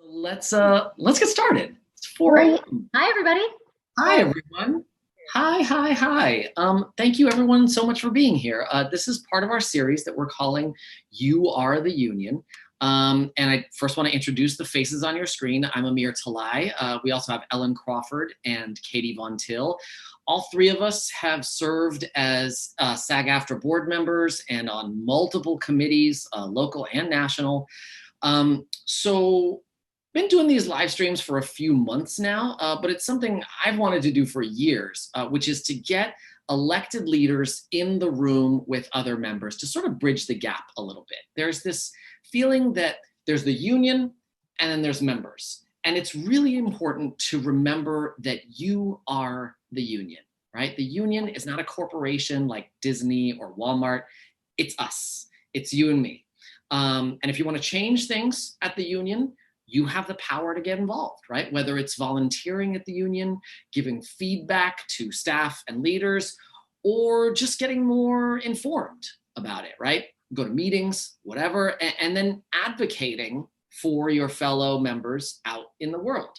Let's get started. It's 4 a.m. Hi, everybody. Hi, everyone. Hi. Thank you, everyone, so much for being here. This is part of our series that we're calling You Are the Union. And I first want to introduce the faces on your screen. I'm Amir Talai. We also have Ellen Crawford and Katie Von Till. All three of us have served as SAG-AFTRA board members and on multiple committees, local and national. So been doing these live streams for a few months now, but it's something I've wanted to do for years, which is to get elected leaders in the room with other members to sort of bridge the gap a little bit. There's this feeling that there's the union and then there's members. And it's really important to remember that you are the union, right? The union is not a corporation like Disney or Walmart. It's us. It's you and me. And if you want to change things at the union, you have the power to get involved, right? Whether it's volunteering at the union, giving feedback to staff and leaders, or just getting more informed about it, right? Go to meetings, whatever, and then advocating for your fellow members out in the world.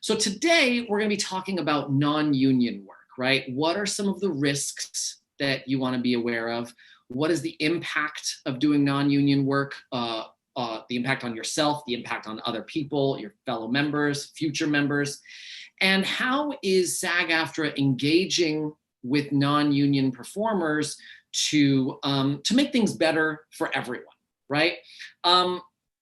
So today we're going to be talking about non-union work, right? What are some of the risks that you want to be aware of? What is the impact of doing non-union work? The impact on yourself, the impact on other people, your fellow members, future members, and how is SAG-AFTRA engaging with non-union performers to make things better for everyone, right?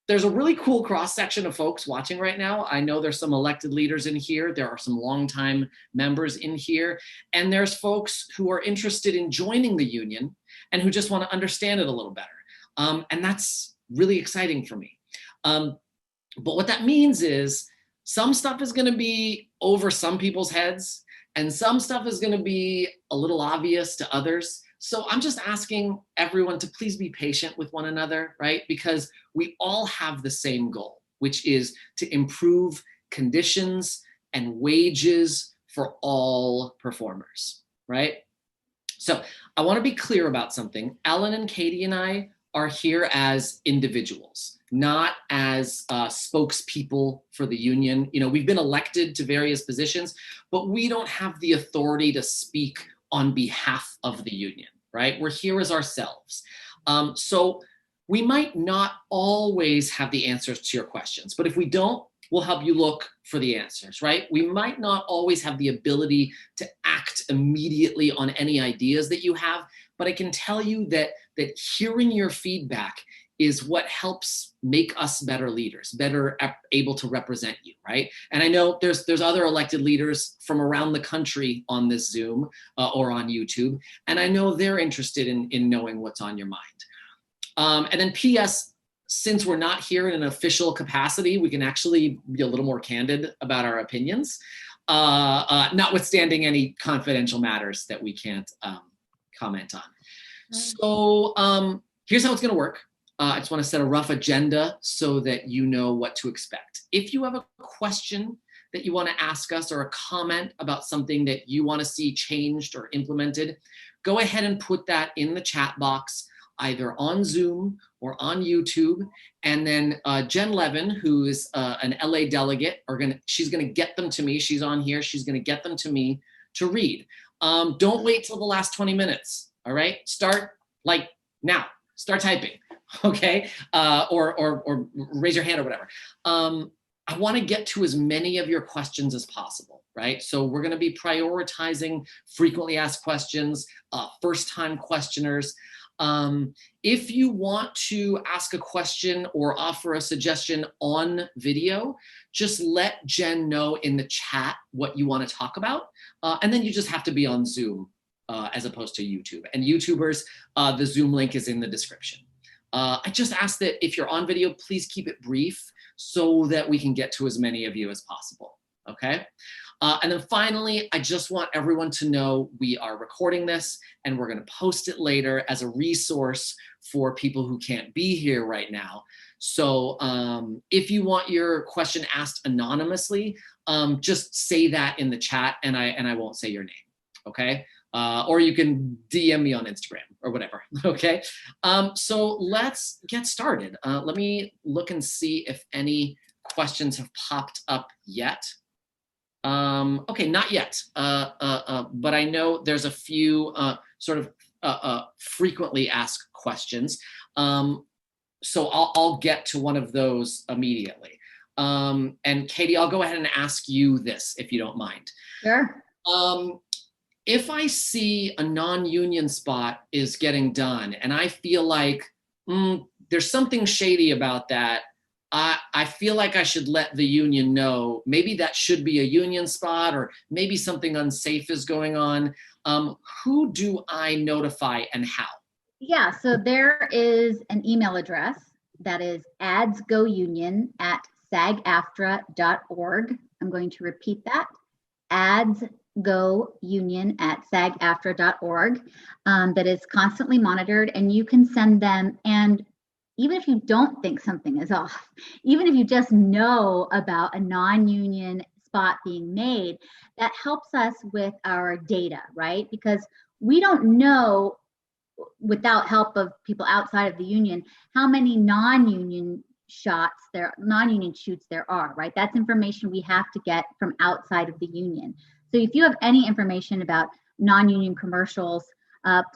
There's a really cool cross-section of folks watching right now. I know there's some elected leaders in here. There are some longtime members in here. And there's folks who are interested in joining the union and who just want to understand it a little better. And that's really exciting for me. But what that means is some stuff is going to be over some people's heads and some stuff is going to be a little obvious to others. So I'm just asking everyone to please be patient with one another, right? Because we all have the same goal, which is to improve conditions and wages for all performers, right? So I want to be clear about something. Ellen and Katie and I are here as individuals, not as spokespeople for the union. You know, we've been elected to various positions, but we don't have the authority to speak on behalf of the union, right? We're here as ourselves. So we might not always have the answers to your questions, but if we don't, we'll help you look for the answers, right? We might not always have the ability to act immediately on any ideas that you have, but I can tell you that hearing your feedback is what helps make us better leaders, better able to represent you, right? And I know there's other elected leaders from around the country on this Zoom or on YouTube, and I know they're interested in knowing what's on your mind. And then P.S., since we're not here in an official capacity, we can actually be a little more candid about our opinions, notwithstanding any confidential matters that we can't comment on. So here's how it's going to work. I just want to set a rough agenda so that you know what to expect. If you have a question that you want to ask us or a comment about something that you want to see changed or implemented, go ahead and put that in the chat box, either on Zoom or on YouTube. And then Jen Levin, who is an LA delegate, she's going to get them to me. She's on here. She's going to get them to me to read. Don't wait till the last 20 minutes. All right, start like now. Start typing, okay? Or raise your hand or whatever. I want to get to as many of your questions as possible, right? So we're going to be prioritizing frequently asked questions, first-time questioners. If you want to ask a question or offer a suggestion on video, just let Jen know in the chat what you want to talk about. And then you just have to be on Zoom as opposed to YouTube. And YouTubers, the Zoom link is in the description. I just ask that if you're on video, please keep it brief so that we can get to as many of you as possible, okay? And then finally, I just want everyone to know we are recording this and we're gonna post it later as a resource for people who can't be here right now. So if you want your question asked anonymously, just say that in the chat and I won't say your name, okay? Or you can DM me on Instagram or whatever, okay? So let's get started. Let me look and see if any questions have popped up yet. Okay, not yet, but I know there's a few sort of frequently asked questions. So I'll get to one of those immediately. And Katie, I'll go ahead and ask you this, if you don't mind. Sure. If I see a non-union spot is getting done and I feel like there's something shady about that, I feel like I should let the union know. Maybe that should be a union spot, or maybe something unsafe is going on. Who do I notify and how? Yeah, so there is an email address that is adsgounion@sagaftra.org. I'm going to repeat that, adsgounion@sagaftra.org, that is constantly monitored, and you can send them. And even if you don't think something is off, even if you just know about a non-union spot being made, that helps us with our data, right? Because we don't know, without help of people outside of the union, how many non-union shoots there are, right? That's information we have to get from outside of the union. So if you have any information about non-union commercials,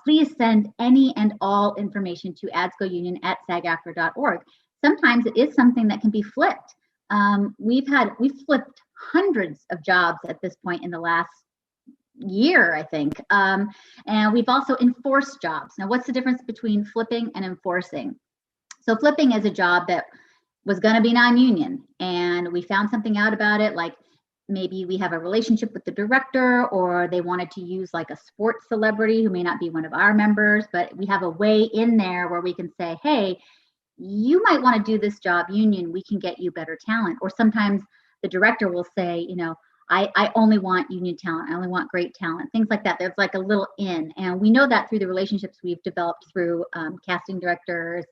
please send any and all information to adsgounion@sagaftra.org. Sometimes it is something that can be flipped. We've flipped hundreds of jobs at this point in the last year, I think. And we've also enforced jobs. Now, what's the difference between flipping and enforcing? So flipping is a job that was going to be non-union, and we found something out about it, like maybe we have a relationship with the director, or they wanted to use like a sports celebrity who may not be one of our members, but we have a way in there where we can say, hey, you might want to do this job union, we can get you better talent. Or sometimes the director will say, I only want union talent, I only want great talent, things like that. There's like a little in, and we know that through the relationships we've developed through casting directors,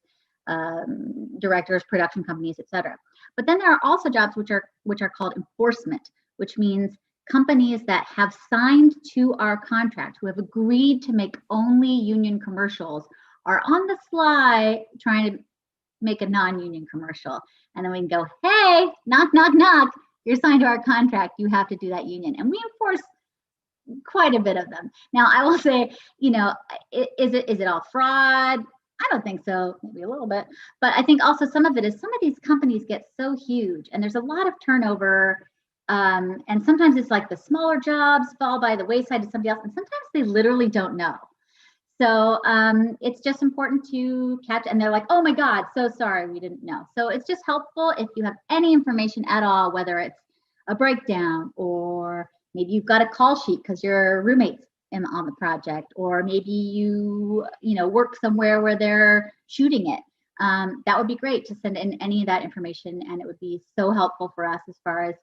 production companies, etc. But then there are also jobs which are called enforcement, which means companies that have signed to our contract, who have agreed to make only union commercials, are on the sly trying to make a non-union commercial. And then we can go, hey, knock, knock, knock, you're signed to our contract, you have to do that union. And we enforce quite a bit of them. Now, I will say, is it all fraud? I don't think so, maybe a little bit. But I think also some of it is some of these companies get so huge and there's a lot of turnover. And sometimes it's like the smaller jobs fall by the wayside to somebody else. And sometimes they literally don't know. So it's just important to catch, and they're like, oh my God, so sorry, we didn't know. So it's just helpful if you have any information at all, whether it's a breakdown, or maybe you've got a call sheet because your roommate's on the project, or maybe you work somewhere where they're shooting it. That would be great to send in any of that information, and it would be so helpful for us as far as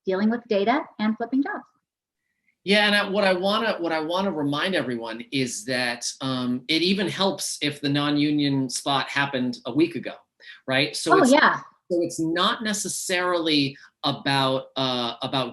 dealing with data and flipping jobs. Yeah, and what I want to remind everyone is that it even helps if the non-union spot happened a week ago, right? So it's not necessarily about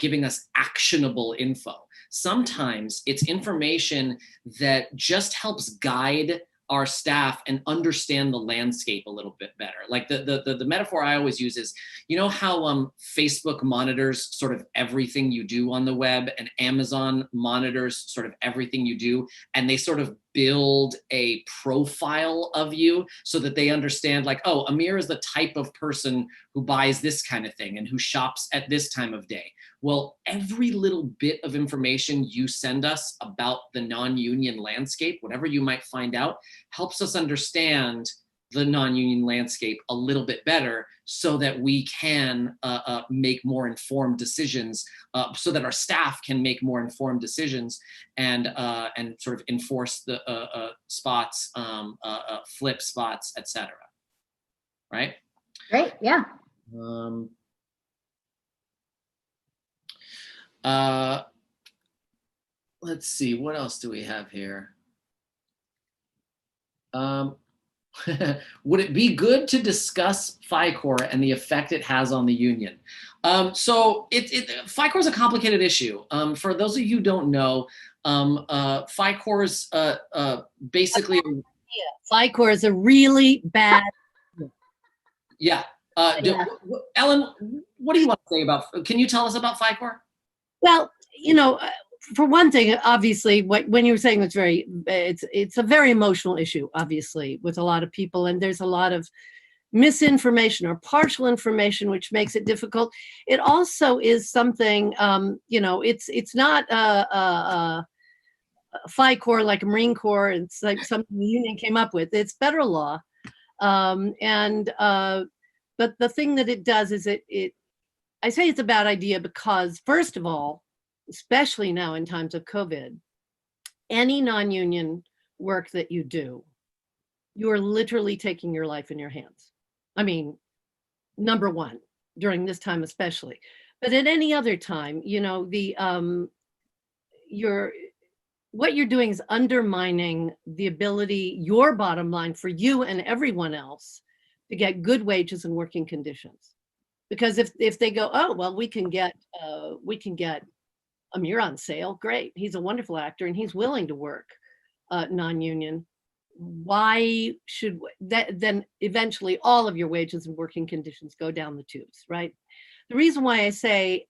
giving us actionable info. Sometimes it's information that just helps guide our staff and understand the landscape a little bit better. Like the metaphor I always use is, how Facebook monitors sort of everything you do on the web, and Amazon monitors sort of everything you do, and they sort of build a profile of you so that they understand, like, oh, Amir is the type of person who buys this kind of thing and who shops at this time of day. Well, every little bit of information you send us about the non-union landscape, whatever you might find out, helps us understand the non-union landscape a little bit better, so that we can make more informed decisions, so that our staff can make more informed decisions, and sort of enforce the spots, flip spots, etc. Right? Great. Yeah. Let's see, what else do we have here? Would it be good to discuss FICOR and the effect it has on the union? So FICOR is a complicated issue. For those of you who don't know, FICOR is basically... FICOR is a really bad... Yeah. Yeah. Ellen, what do you want to say about, can you tell us about FICOR? Well, for one thing, obviously, when you were saying it's a very emotional issue, obviously, with a lot of people, and there's a lot of misinformation or partial information, which makes it difficult. It also is something, it's not a FICOR like a Marine Corps. It's like something the union came up with. It's federal law, but the thing that it does is I say it's a bad idea because, first of all, especially now in times of COVID, any non-union work that you do, you are literally taking your life in your hands. I mean, number one, during this time especially, but at any other time, what you're doing is undermining the ability, your bottom line for you and everyone else, to get good wages and working conditions. Because if they go, oh well, we can get Amir on sale, great, he's a wonderful actor and he's willing to work non-union. Why should that then eventually all of your wages and working conditions go down the tubes, right? The reason why I say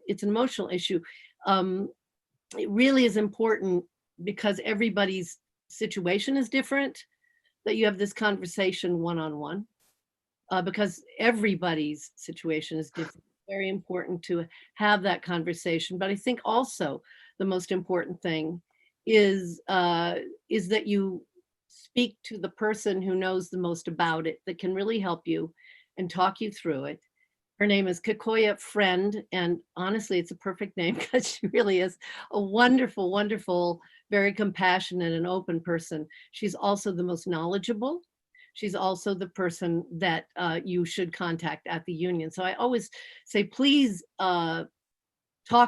it's an emotional issue, it really is important because everybody's situation is different, that you have this conversation one-on-one, because everybody's situation is different. Very important to have that conversation. But I think also the most important thing is that you speak to the person who knows the most about it, that can really help you and talk you through it. Her name is Kekoya Friend, and honestly, it's a perfect name because she really is a wonderful, wonderful, very compassionate and open person. She's also the most knowledgeable. She's also the person that you should contact at the union. So I always say, please talk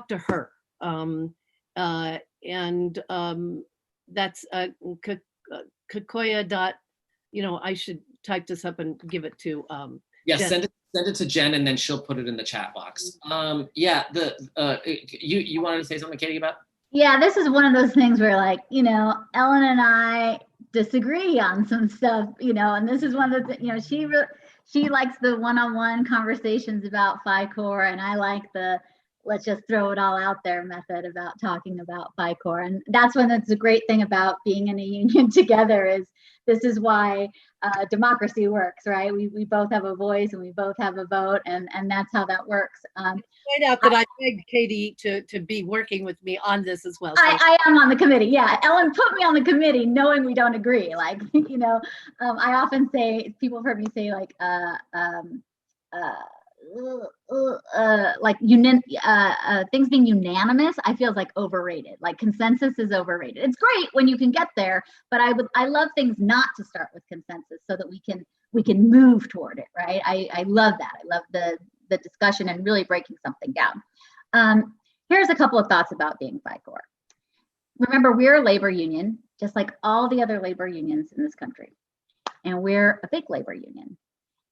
to her. That's Kekoya . I should type this up and give it to Yes, Jen. send it to Jen, and then she'll put it in the chat box. You wanted to say something, Katie, about? Yeah, this is one of those things where, like, Ellen and I disagree on some stuff, and this is one of the, she likes the one-on-one conversations about FICOR, and I like the let's just throw it all out there method about talking about FICOR. And that's when it's a great thing about being in a union together, is this is why democracy works, right? We both have a voice and we both have a vote, and that's how that works. Point out that I begged Katie to be working with me on this as well. So. I am on the committee. Yeah, Ellen put me on the committee knowing we don't agree. Like, I often say, people have heard me say like, things being unanimous, I feel like overrated. Like consensus is overrated. It's great when you can get there, but I love things not to start with consensus so that we can move toward it, right? I love that. I love the discussion and really breaking something down. Here's a couple of thoughts about being FICOR. Remember, we're a labor union, just like all the other labor unions in this country, and we're a big labor union.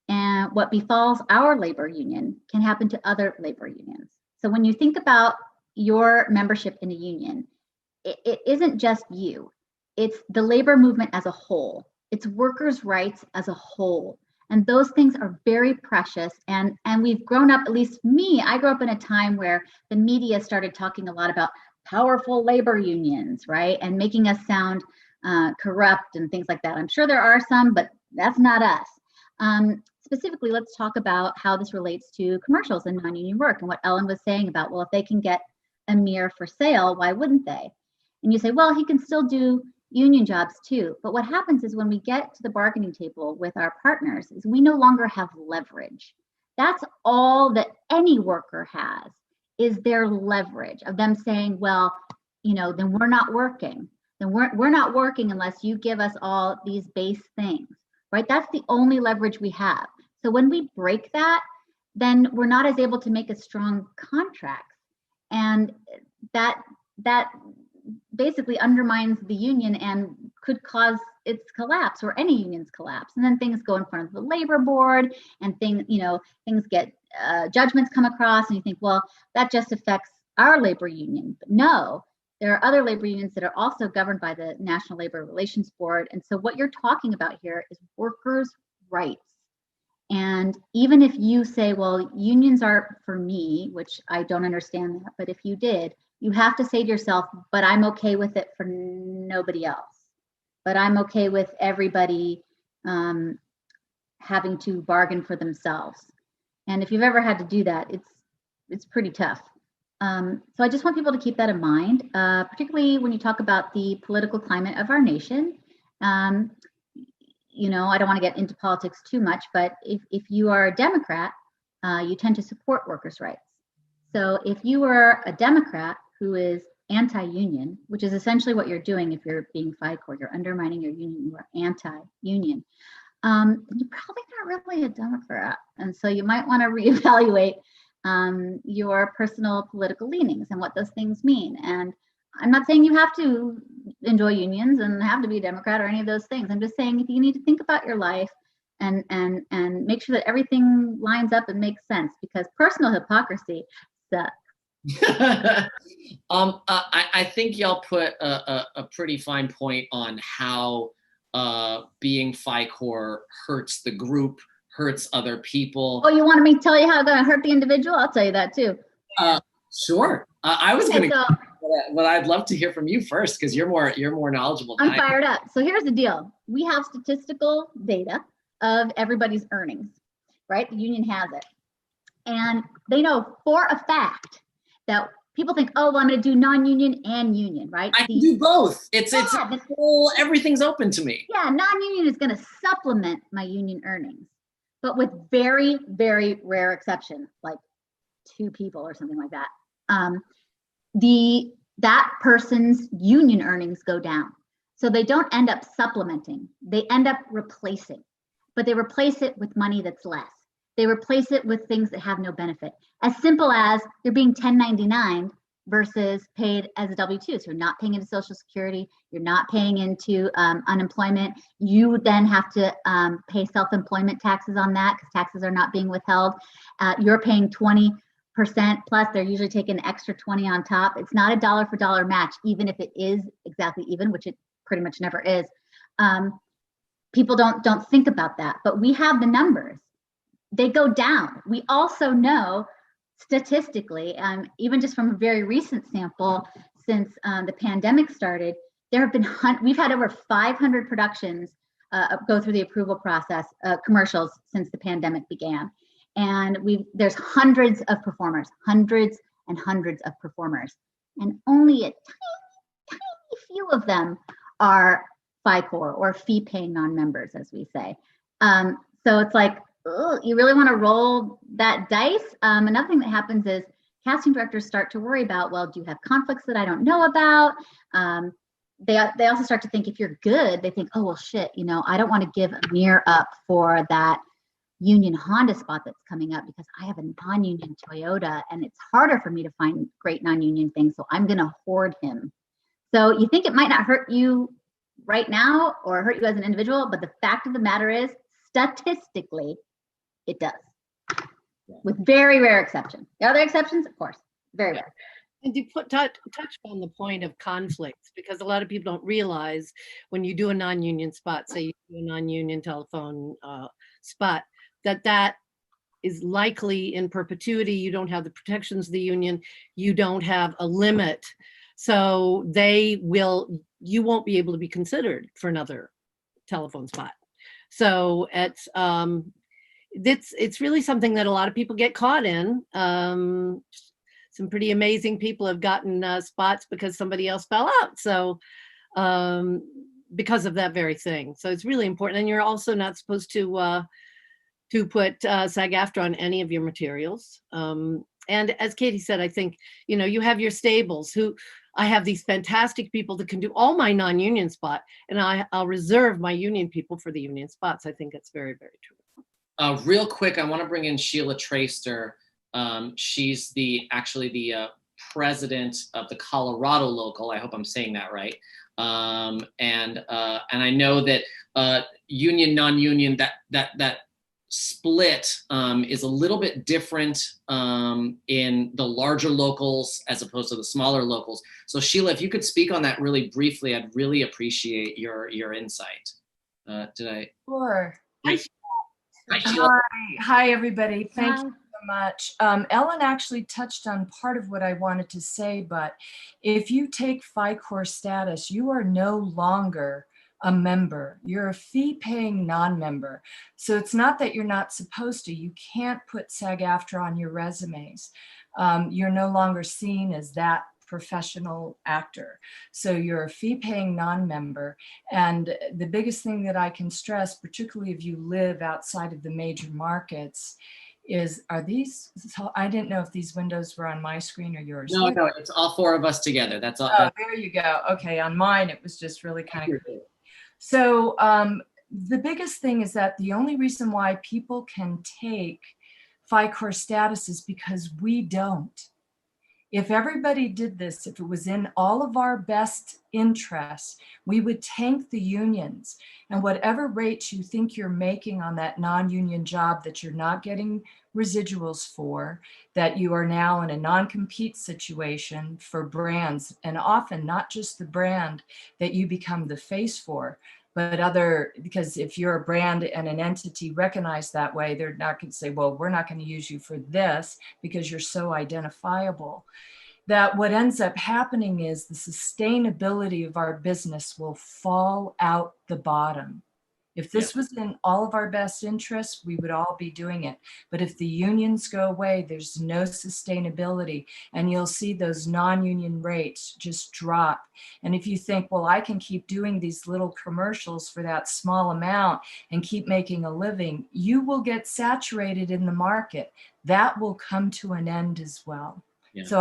And what befalls our labor union can happen to other labor unions. So when you think about your membership in a union, it isn't just you. It's the labor movement as a whole. It's workers' rights as a whole. And those things are very precious. And we've grown up, at least me, I grew up in a time where the media started talking a lot about powerful labor unions, right? And making us sound corrupt and things like that. I'm sure there are some, but that's not us. Specifically, let's talk about how this relates to commercials and non-union work, and what Ellen was saying about, well, if they can get Amir for sale, why wouldn't they? And you say, well, he can still do union jobs too. But what happens is when we get to the bargaining table with our partners is we no longer have leverage. That's all that any worker has, is their leverage of them saying, well, then we're not working. Then we're not working unless you give us all these base things, right? That's the only leverage we have. So when we break that, then we're not as able to make a strong contract. And that basically undermines the union and could cause its collapse, or any union's collapse. And then things go in front of the labor board, and things get judgments come across, and you think, well, that just affects our labor union. But no, there are other labor unions that are also governed by the National Labor Relations Board. And so what you're talking about here is workers' rights. And even if you say, well, unions are for me, which I don't understand that, but if you did, you have to say to yourself, but I'm okay with it for nobody else. But I'm okay with everybody having to bargain for themselves. And if you've ever had to do that, it's pretty tough. So I just want people to keep that in mind, particularly when you talk about the political climate of our nation. You know, I don't want to get into politics too much, but if you are a Democrat, you tend to support workers' rights. So if you are a Democrat who is anti-union, which is essentially what you're doing if you're being FICOR, you're undermining your union, you are anti-union, you're probably not really a Democrat. And so you might want to reevaluate your personal political leanings and what those things mean. And I'm not saying you have to enjoy unions and have to be a Democrat or any of those things. I'm just saying if you need to think about your life and make sure that everything lines up and makes sense, because personal hypocrisy sucks. I think y'all put a pretty fine point on how being FICOR hurts the group, hurts other people. Oh, you wanted me to tell you how it's going to hurt the individual? I'll tell you that too. Sure. I was going to. So, but I'd love to hear from you first because you're more knowledgeable than I'm fired up. So here's the deal. We have statistical data of everybody's earnings, right? The union has it. And they know for a fact that people think, oh, well, I'm going to do non-union and union, right? I can do both. It's everything's open to me. Yeah, non-union is going to supplement my union earnings, but with very, very rare exception, like 2 people or something like that. That person's union earnings go down. So they don't end up supplementing, they end up replacing, but they replace it with money that's less. They replace it with things that have no benefit. As simple as they're being 1099 versus paid as a W-2. So you're not paying into Social Security, you're not paying into unemployment. You then have to pay self-employment taxes on that because taxes are not being withheld. You're paying 20% plus, they're usually taking an extra 20 on top. It's not a dollar for dollar match, even if it is exactly even, which it pretty much never is. People don't think about that, but we have the numbers. They go down. We also know statistically, even just from a very recent sample since the pandemic started, we've had over 500 productions go through the approval process, commercials since the pandemic began. And there's hundreds of performers, hundreds and hundreds of performers, and only a tiny few of them are FICOR or fee-paying non-members, as we say. So it's like, you really want to roll that dice. Another thing that happens is casting directors start to worry about, well, do you have conflicts that I don't know about? They also start to think if you're good, they think, oh, well, shit, I don't want to give Amir up for that union Honda spot that's coming up because I have a non-union Toyota and it's harder for me to find great non-union things. So I'm going to hoard him. So you think it might not hurt you right now or hurt you as an individual, but the fact of the matter is, statistically, it does, with very rare exception. The other exceptions, of course, very rare. And you touch on the point of conflicts, because a lot of people don't realize when you do a non-union spot, say you do a non-union telephone spot, that is likely in perpetuity. You don't have the protections of the union. You don't have a limit. So you won't be able to be considered for another telephone spot. So it's really something that a lot of people get caught in. Some pretty amazing people have gotten spots because somebody else fell out. So because of that very thing. So it's really important. And you're also not supposed to put SAG-AFTRA on any of your materials. And as Katie said, I think, you have your stables I have these fantastic people that can do all my non-union spot, and I'll reserve my union people for the union spots. I think that's very, very true. Real quick, I want to bring in Sheila Traster. She's actually the president of the Colorado local. I hope I'm saying that right. And I know that union, non-union, that split is a little bit different in the larger locals as opposed to the smaller locals. So Sheila, if you could speak on that really briefly, I'd really appreciate your insight. Sure. Hi, Sheila. Hi, everybody. Thank Hi. you so much. Ellen actually touched on part of what I wanted to say, but if you take FICOR status, you are no longer a member. You're a fee-paying non-member. So it's not that you're not supposed to. You can't put SAG-AFTRA on your resumes. You're no longer seen as that professional actor. So you're a fee-paying non-member. And the biggest thing that I can stress, particularly if you live outside of the major markets, is, I didn't know if these windows were on my screen or yours. No, it's all four of us together. That's all. Oh, there you go. Okay, on mine, it was just really kind of cool. So the biggest thing is that the only reason why people can take FICOR status is because we don't. If everybody did this, if it was in all of our best interests, we would tank the unions, and whatever rates you think you're making on that non-union job that you're not getting residuals for, that you are now in a non-compete situation for brands, and often not just the brand that you become the face for, but because if you're a brand and an entity recognized that way, they're not going to say, well, we're not going to use you for this because you're so identifiable. That what ends up happening is the sustainability of our business will fall out the bottom. If this was in all of our best interests, we would all be doing it. But if the unions go away, there's no sustainability, and you'll see those non-union rates just drop. And if you think, well, I can keep doing these little commercials for that small amount and keep making a living, you will get saturated in the market. That will come to an end as well. Yeah. So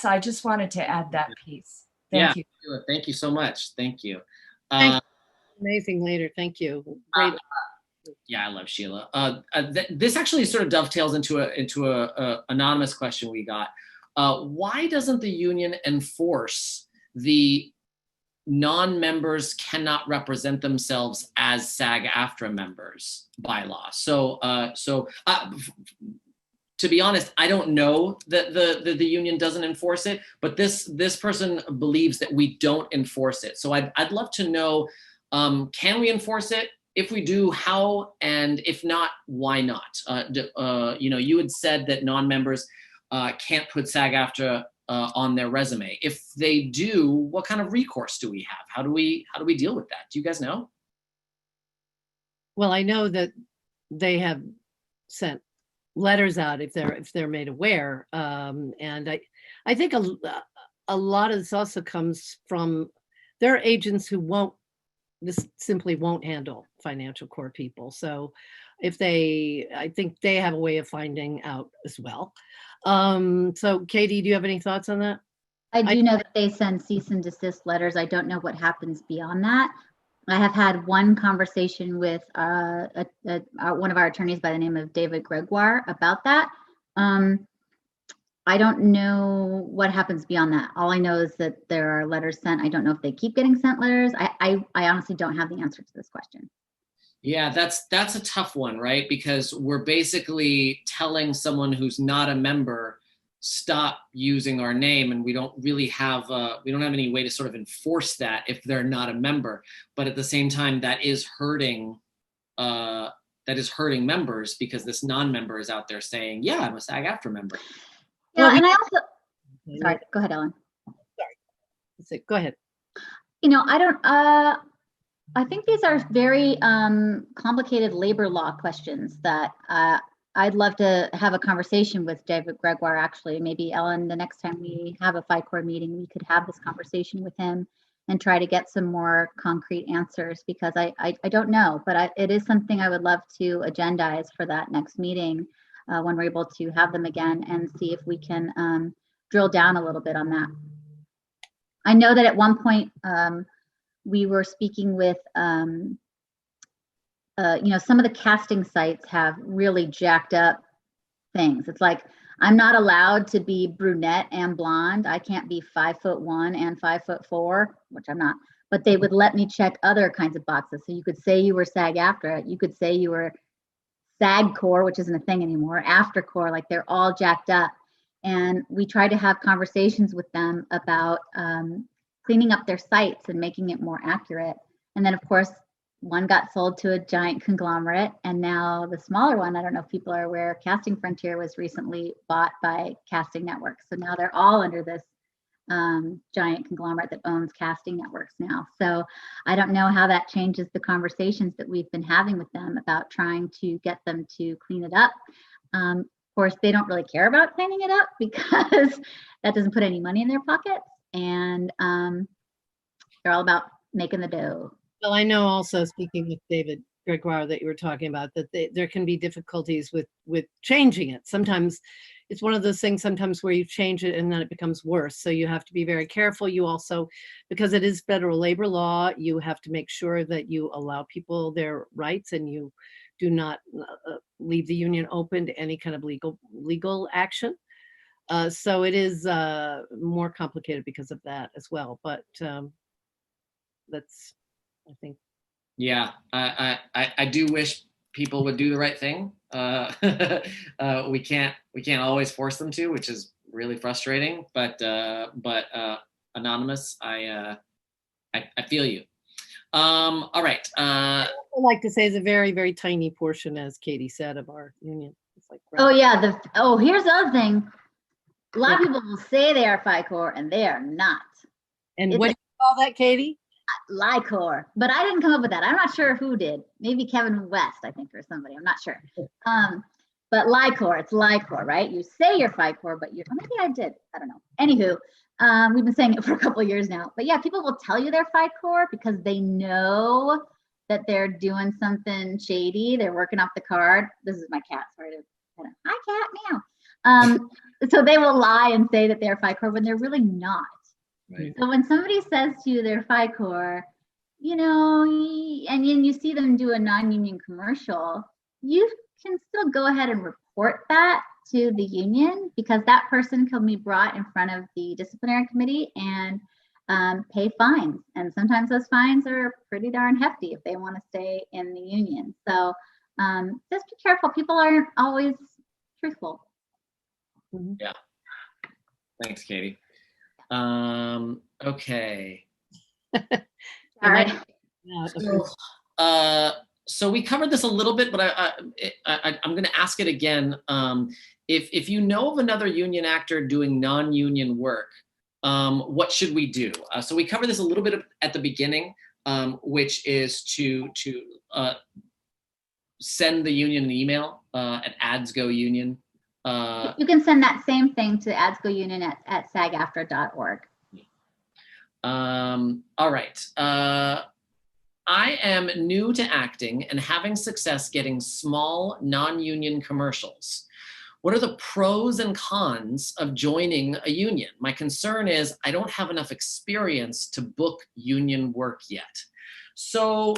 I just wanted to add that piece. Thank you. Thank you so much. Thank you. Amazing later. Thank you. Great. Yeah, I love Sheila. This actually sort of dovetails into a anonymous question we got. Why doesn't the union enforce the non-members cannot represent themselves as SAG-AFTRA members bylaw? To be honest, I don't know that the union doesn't enforce it, but this person believes that we don't enforce it. So I'd love to know, can we enforce it? If we do, how? And if not, why not? You had said that non-members can't put SAG-AFTRA on their resume. If they do, what kind of recourse do we have? How do we deal with that? Do you guys know? Well, I know that they have sent letters out if they're made aware, and I think a lot of this also comes from there are agents who simply won't handle financial core people. So I think they have a way of finding out as well. So Katie, do you have any thoughts on that? I do know that they send cease and desist letters. I don't know what happens beyond that. I have had one conversation with one of our attorneys by the name of David Gregoire about that. I don't know what happens beyond that. All I know is that there are letters sent. I don't know if they keep getting sent letters. I honestly don't have the answer to this question. Yeah, that's a tough one, right? Because we're basically telling someone who's not a member, stop using our name, and we don't really have any way to sort of enforce that if they're not a member. But at the same time, that is hurting members, because this non-member is out there saying, yeah, I'm a SAG-AFTRA member. Yeah, well, and I also sorry, go ahead, Ellen. Sorry. Go ahead. I think these are very complicated labor law questions that I'd love to have a conversation with David Gregoire. Actually, maybe Ellen, the next time we have a FICOR meeting, we could have this conversation with him and try to get some more concrete answers, because I don't know, but it is something I would love to agendize for that next meeting when we're able to have them again, and see if we can drill down a little bit on that. I know that at one point we were speaking with some of the casting sites have really jacked up things. It's like, I'm not allowed to be brunette and blonde. I can't be 5'1" and 5'4", which I'm not, but they would let me check other kinds of boxes. So you could say you were SAG-AFTRA, you could say you were SAG-Core, which isn't a thing anymore, AFTRA-Core, like they're all jacked up. And we tried to have conversations with them about cleaning up their sites and making it more accurate. And then of course, one got sold to a giant conglomerate, and now the smaller one, I don't know if people are aware, Casting Frontier was recently bought by Casting Networks. So now they're all under this giant conglomerate that owns casting networks now. So I don't know how that changes the conversations that we've been having with them about trying to get them to clean it up. Of course, they don't really care about cleaning it up because that doesn't put any money in their pockets, and they're all about making the dough. Well, I know also, speaking with David Gregoire that you were talking about, that there can be difficulties with changing it. Sometimes it's one of those things sometimes where you change it and then it becomes worse. So you have to be very careful. You also, because it is federal labor law, you have to make sure that you allow people their rights and you do not leave the union open to any kind of legal action. So it is more complicated because of that as well. But that's, I think. Yeah, I do wish people would do the right thing. We can't always force them to, which is really frustrating. But Anonymous, I feel you. All right. I like to say it's a very, very tiny portion, as Katie said, of our union. It's like oh yeah, here's the other thing. A lot of people will say they are FICOR and they are not. And what do you call that, Katie? LICOR, but I didn't come up with that. I'm not sure who did. Maybe Kevin West, I think, or somebody. I'm not sure. But LICOR, it's LICOR, right? You say you're FICOR, but maybe I did. I don't know. Anywho, we've been saying it for a couple of years now. But yeah, people will tell you they're FICOR because they know that they're doing something shady. They're working off the card. This is my cat. Sorry to hi cat, meow. So they will lie and say that they're FICOR when they're really not. Right. So when somebody says to you they're FICOR, and then you see them do a non-union commercial, you can still go ahead and report that to the union because that person can be brought in front of the disciplinary committee and pay fines. And sometimes those fines are pretty darn hefty if they want to stay in the union. So just be careful. People aren't always truthful. Yeah. Thanks, Katie. Okay. All right. So we covered this a little bit, but I'm going to ask it again. If you know of another union actor doing non-union work, what should we do? So we covered this a little bit at the beginning, which is to send the union an email at adsgounion. You can send that same thing to adsgounion at SAG-AFTRA.org. All right. I am new to acting and having success getting small non-union commercials. What are the pros and cons of joining a union? My concern is I don't have enough experience to book union work yet. So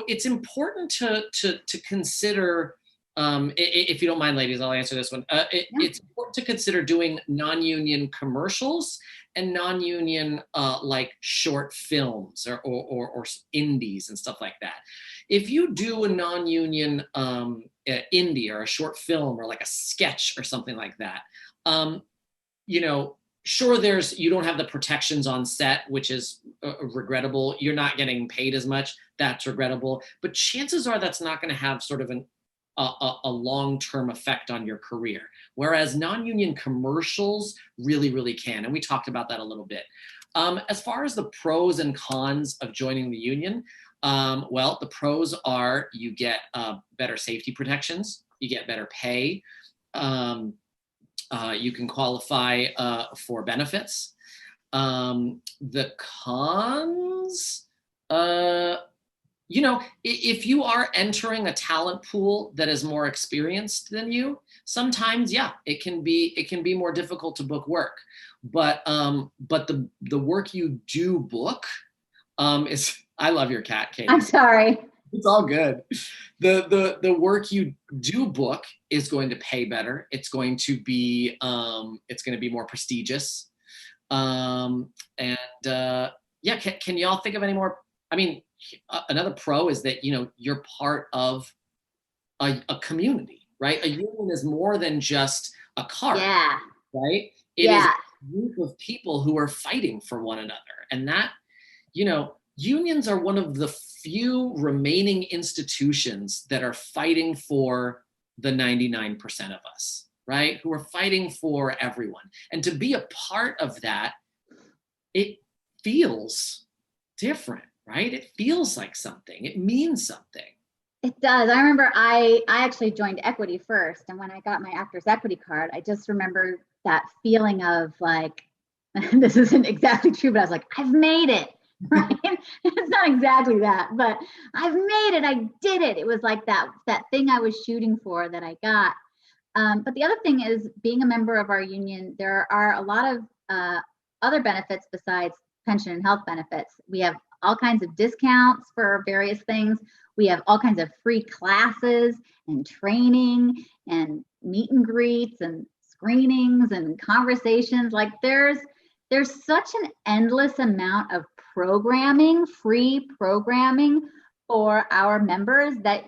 it's important to consider. If you don't mind, ladies, I'll answer this one. It's important to consider doing non-union commercials and non-union like short films or indies and stuff like that. If you do a non-union indie or a short film or like a sketch or something like that, sure, you don't have the protections on set, which is regrettable. You're not getting paid as much. That's regrettable. But chances are that's not going to have sort of a long-term effect on your career. Whereas non-union commercials really, really can. And we talked about that a little bit. As far as the pros and cons of joining the union, well, the pros are you get better safety protections, you get better pay, you can qualify for benefits. The cons, if you are entering a talent pool that is more experienced than you, sometimes, yeah, it can be more difficult to book work. But the work you do book is. I love your cat, Katie. I'm sorry. It's all good. The work you do book is going to pay better. It's going to be more prestigious. Can y'all think of any more? I mean, another pro is that you're part of a community, right? A union is more than just a card, right? It is a group of people who are fighting for one another, and that unions are one of the few remaining institutions that are fighting for the 99% of us, right? Who are fighting for everyone. And to be a part of that, it feels different, right? It feels like something. It means something. It does. I remember I actually joined Equity first. And when I got my Actors Equity card, I just remember that feeling of like, this isn't exactly true, but I was like, I've made it, right? It's not exactly that, but I've made it. I did it. It was like that thing I was shooting for that I got. But the other thing is, being a member of our union, there are a lot of other benefits besides pension and health benefits. We have all kinds of discounts for various things. We have all kinds of free classes and training and meet and greets and screenings and conversations. Like there's such an endless amount of programming, free programming for our members that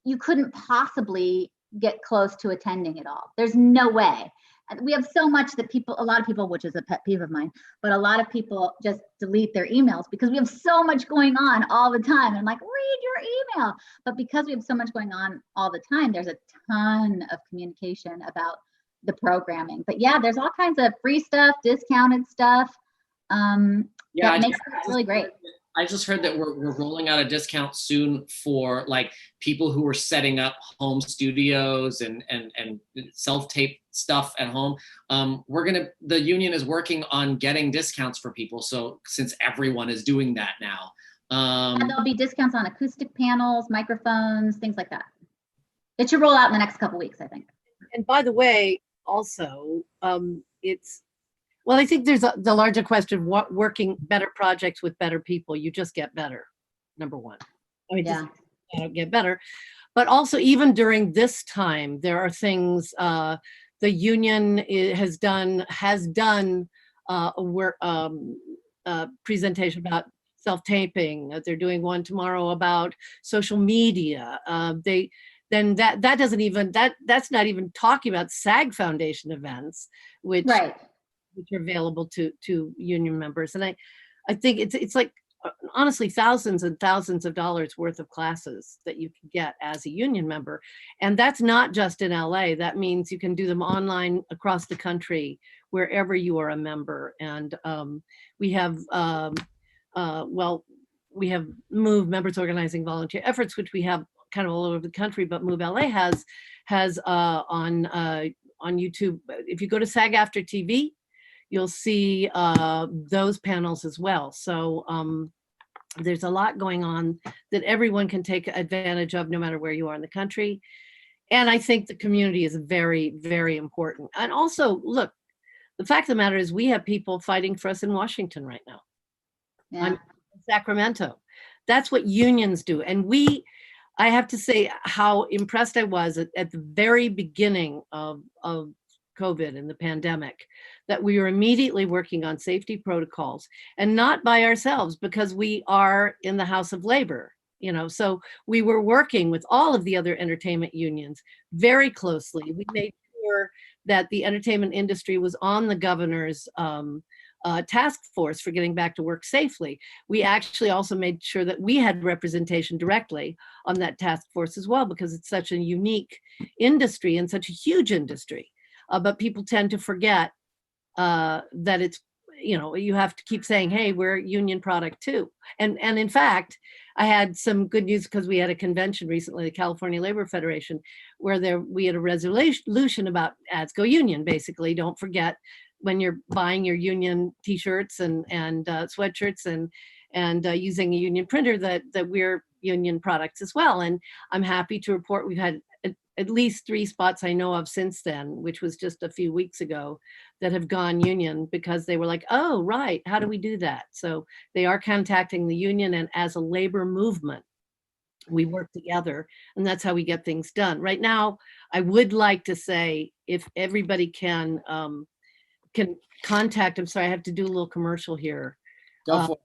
you couldn't possibly get close to attending it all. There's no way. And we have so much that a lot of people, which is a pet peeve of mine, but a lot of people just delete their emails because we have so much going on all the time. And I'm like, read your email. But because we have so much going on all the time, there's a ton of communication about the programming. But yeah, there's all kinds of free stuff, discounted stuff. That makes it really great. I just heard that we're rolling out a discount soon for like people who are setting up home studios and self-tape stuff at home. The union is working on getting discounts for people. So since everyone is doing that now. And there'll be discounts on acoustic panels, microphones, things like that. It should roll out in the next couple of weeks, I think. And by the way, also, I think there's the larger question of what working better projects with better people. You just get better, number one. I mean, yeah. You don't get better. But also, even during this time, there are things the union has done a presentation about self-taping. They're doing one tomorrow about social media. That's not even talking about SAG Foundation events, which right. which are available to union members. And I think it's like honestly thousands and thousands of dollars worth of classes that you can get as a union member. And that's not just in LA. That means you can do them online across the country, wherever you are a member. And we have Move Members Organizing Volunteer Efforts, which we have kind of all over the country, but Move LA has on YouTube. If you go to SAG-AFTRA TV, you'll see those panels as well. So there's a lot going on that everyone can take advantage of no matter where you are in the country. And I think the community is very, very important. And also, look, the fact of the matter is we have people fighting for us in Washington right now. Yeah. I'm in Sacramento. That's what unions do. And I have to say how impressed I was at the very beginning of COVID and the pandemic, that we were immediately working on safety protocols, and not by ourselves, because we are in the House of Labor, so we were working with all of the other entertainment unions very closely. We made sure that the entertainment industry was on the governor's task force for getting back to work safely. We actually also made sure that we had representation directly on that task force as well, because it's such a unique industry and such a huge industry. But people tend to forget that it's, you have to keep saying, hey, we're a union product too. And in fact, I had some good news, because we had a convention recently, the California Labor Federation, where we had a resolution about ads go union. Basically, don't forget when you're buying your union t-shirts and sweatshirts and using a union printer that we're union products as well. And I'm happy to report we've had at least 3 spots I know of since then, which was just a few weeks ago, that have gone union because they were like, oh, right, how do we do that? So they are contacting the union, and as a labor movement, we work together, and that's how we get things done. Right now, I would like to say, if everybody can contact, I'm sorry, I have to do a little commercial here. Go for it.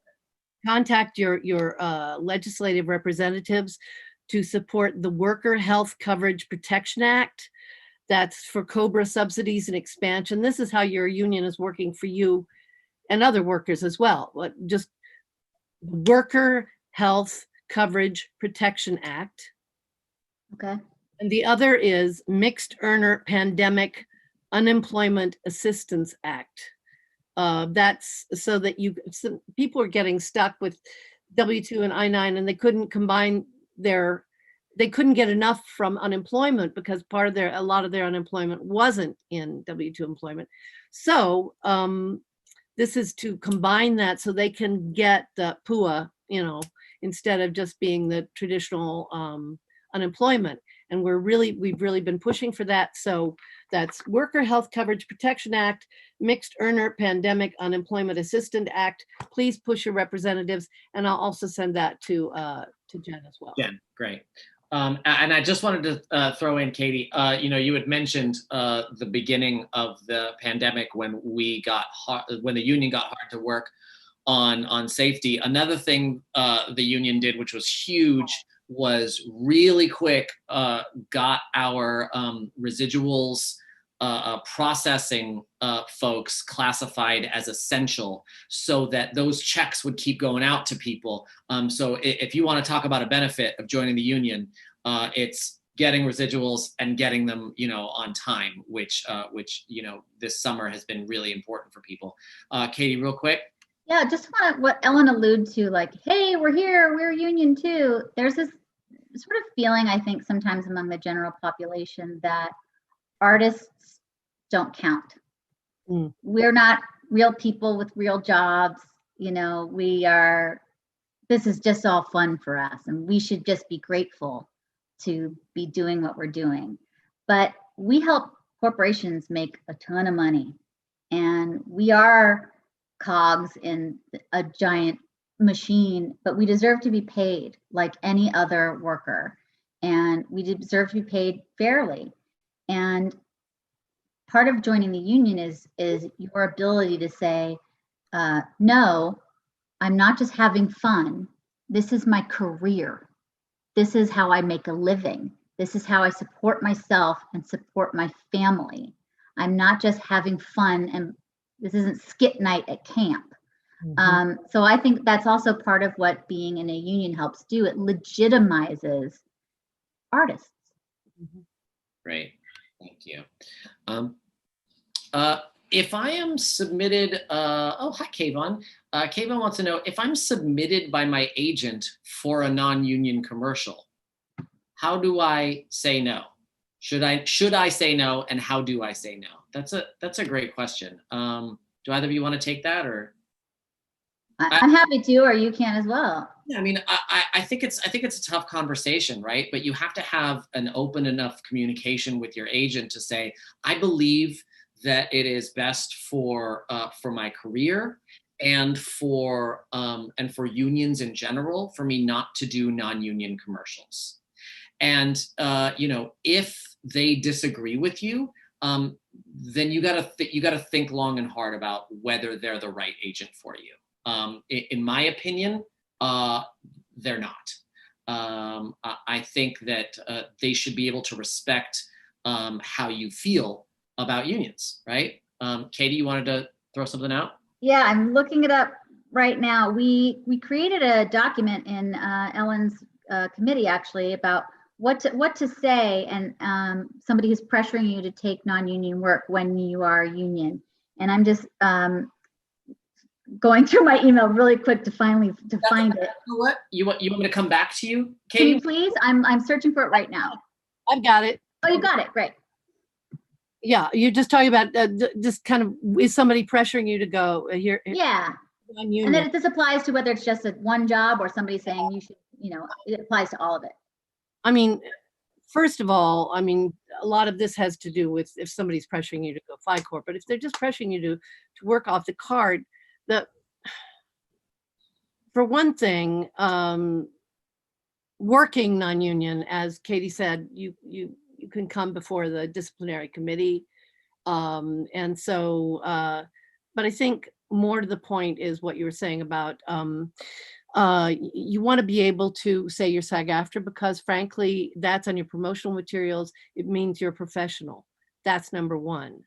Contact your legislative representatives to support the Worker Health Coverage Protection Act. That's for COBRA subsidies and expansion. This is how your union is working for you and other workers as well. Just Worker Health Coverage Protection Act. Okay. And the other is Mixed Earner Pandemic Unemployment Assistance Act. That's so that people are getting stuck with W-2 and I-9, and they couldn't combine they couldn't get enough from unemployment because a lot of their unemployment wasn't in W-2 employment. So this is to combine that so they can get the PUA, instead of just being the traditional unemployment. And we've really been pushing for that. So that's Worker Health Coverage Protection Act, Mixed Earner Pandemic Unemployment Assistance Act. Please push your representatives, and I'll also send that to Jen as well. Jen, great. And I just wanted to throw in, Katie, you had mentioned the beginning of the pandemic when when the union got hard to work on safety. Another thing the union did, which was huge, was really quick, got our residuals processing folks classified as essential so that those checks would keep going out to people. So if you want to talk about a benefit of joining the union, it's getting residuals and getting them, on time, which this summer has been really important for people. Katie, real quick. Yeah, just what Ellen alluded to, like, hey, we're here, we're union too. There's this sort of feeling, I think, sometimes among the general population that artists don't count. We're not real people with real jobs. This is just all fun for us, and we should just be grateful to be doing what we're doing. But we help corporations make a ton of money, and we are cogs in a giant machine, but we deserve to be paid like any other worker, and we deserve to be paid fairly. And part of joining the union is your ability to say, no, I'm not just having fun. This is my career. This is how I make a living. This is how I support myself and support my family. I'm not just having fun, and this isn't skit night at camp. So I think that's also part of what being in a union helps do. It legitimizes artists. Great, thank you. If I am submitted, hi Kayvon. Kayvon wants to know if I'm submitted by my agent for a non-union commercial, how do I say no? Should I say no, and how do I say no? That's a great question. Do either of you want to take that, or? I'm happy to, or you can as well. Yeah, I mean, I think it's a tough conversation, right? But you have to have an open enough communication with your agent to say, I believe that it is best for my career and for unions in general for me not to do non-union commercials. And if they disagree with you, then you gotta think long and hard about whether they're the right agent for you. In my opinion, they're not. I think that they should be able to respect how you feel about unions, right? Katie, you wanted to throw something out? Yeah, I'm looking it up right now. We created a document in Ellen's committee actually about what to say, and somebody who's pressuring you to take non-union work when you are union. And I'm just going through my email really quick to find it. You know what? You want me to come back to you, Katie? Can you please? I'm searching for it right now. I've got it. Oh, you got it. Great. Yeah, you're just talking about just kind of, is somebody pressuring you to go here? Yeah. And then this applies to whether it's just one job or somebody saying you should, it applies to all of it. I mean, first of all, a lot of this has to do with if somebody's pressuring you to go FICOR, but if they're just pressuring you to work off the card, for one thing, working non-union, as Katie said, you can come before the disciplinary committee. And so, but I think more to the point is what you were saying about you want to be able to say you're SAG-AFTRA, because frankly, that's on your promotional materials. It means you're a professional. That's number one.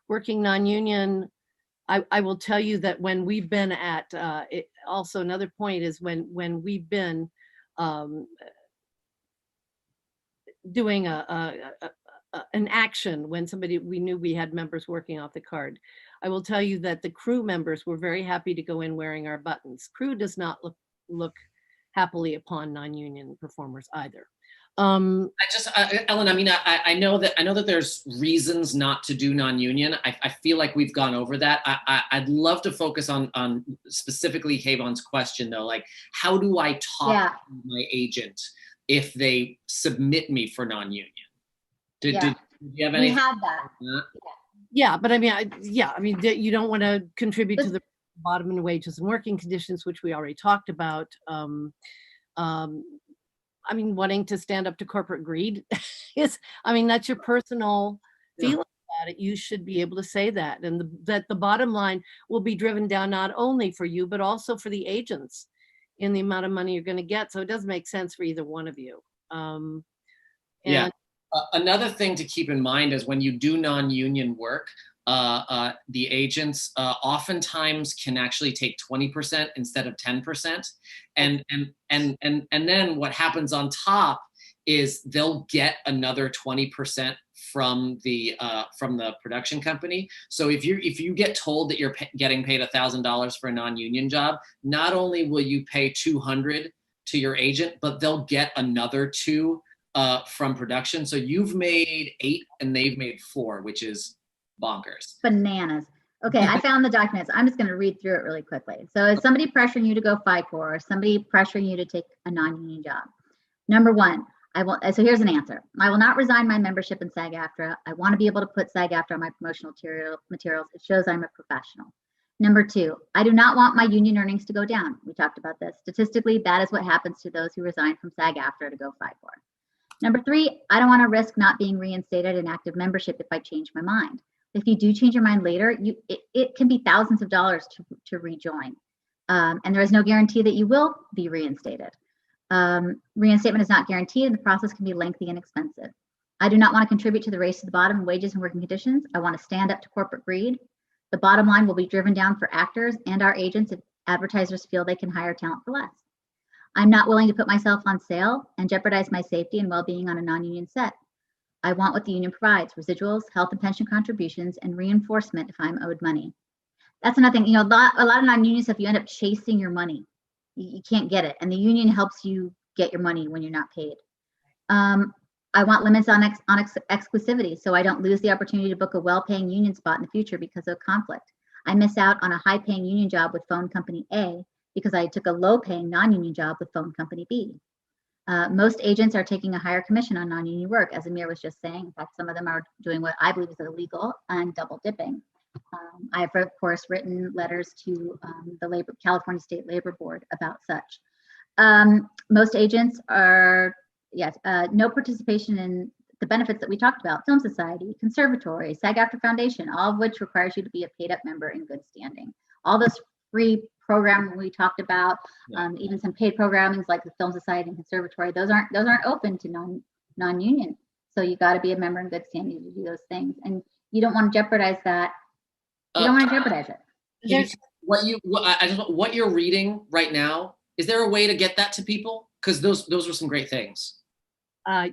Working non-union, I will tell you that when we've been at, also another point is when we've been doing an action, when we knew we had members working off the card, I will tell you that the crew members were very happy to go in wearing our buttons. Crew does not look happily upon non-union performers either. Ellen, I mean, I know that there's reasons not to do non-union. I feel like we've gone over that. I'd love to focus on specifically Havon's question though, like how do I talk to my agent if they submit me for non-union? Did you have anything? We have that. Yeah, but I mean, you don't want to contribute to the bottom in wages and working conditions, which we already talked about. I mean, wanting to stand up to corporate greed is, I mean, that's your personal feeling about it. You should be able to say that, and that the bottom line will be driven down not only for you, but also for the agents in the amount of money you're going to get. So it does make sense for either one of you. Another thing to keep in mind is when you do non-union work, the agents oftentimes can actually take 20% instead of 10%, and then what happens on top is they'll get another 20% from the production company. So if you get told that you're getting paid $1,000 for a non-union job, not only will you pay $200 to your agent, but they'll get another $2 from production. So you've made 8 and they've made 4, which is bonkers. Bananas. Okay, I found the documents. I'm just going to read through it really quickly. So is somebody pressuring you to go FICOR, or somebody pressuring you to take a non-union job? Number 1, so here's an answer. I will not resign my membership in SAG-AFTRA. I want to be able to put SAG-AFTRA on my promotional materials. It shows I'm a professional. Number 2, I do not want my union earnings to go down. We talked about this. Statistically, that is what happens to those who resign from SAG-AFTRA to go FICOR. Number 3, I don't want to risk not being reinstated in active membership if I change my mind. If you do change your mind later, it can be thousands of dollars to rejoin. And there is no guarantee that you will be reinstated. Reinstatement is not guaranteed, and the process can be lengthy and expensive. I do not want to contribute to the race to the bottom in wages and working conditions. I want to stand up to corporate greed. The bottom line will be driven down for actors and our agents if advertisers feel they can hire talent for less. I'm not willing to put myself on sale and jeopardize my safety and well-being on a non-union set. I want what the union provides: residuals, health and pension contributions, and reinforcement if I'm owed money. That's another thing. A lot of non-union stuff, you end up chasing your money. You can't get it, and the union helps you get your money when you're not paid. I want limits on exclusivity, so I don't lose the opportunity to book a well-paying union spot in the future because of conflict. I miss out on a high-paying union job with phone company A because I took a low-paying non-union job with phone company B. Most agents are taking a higher commission on non-union work, as Amir was just saying. In fact, some of them are doing what I believe is illegal and double dipping. I have, of course, written letters to the California State Labor Board about such. Most agents are, no participation in the benefits that we talked about: Film Society, Conservatory, SAG-AFTRA Foundation, all of which requires you to be a paid-up member in good standing. All those free programming we talked about, even some paid programmings like the Film Society and Conservatory, those aren't open to non-union. So you got to be a member in good standing to do those things, and you don't want to jeopardize that. You don't want to jeopardize it. What you're reading right now, is there a way to get that to people? Because those were some great things. There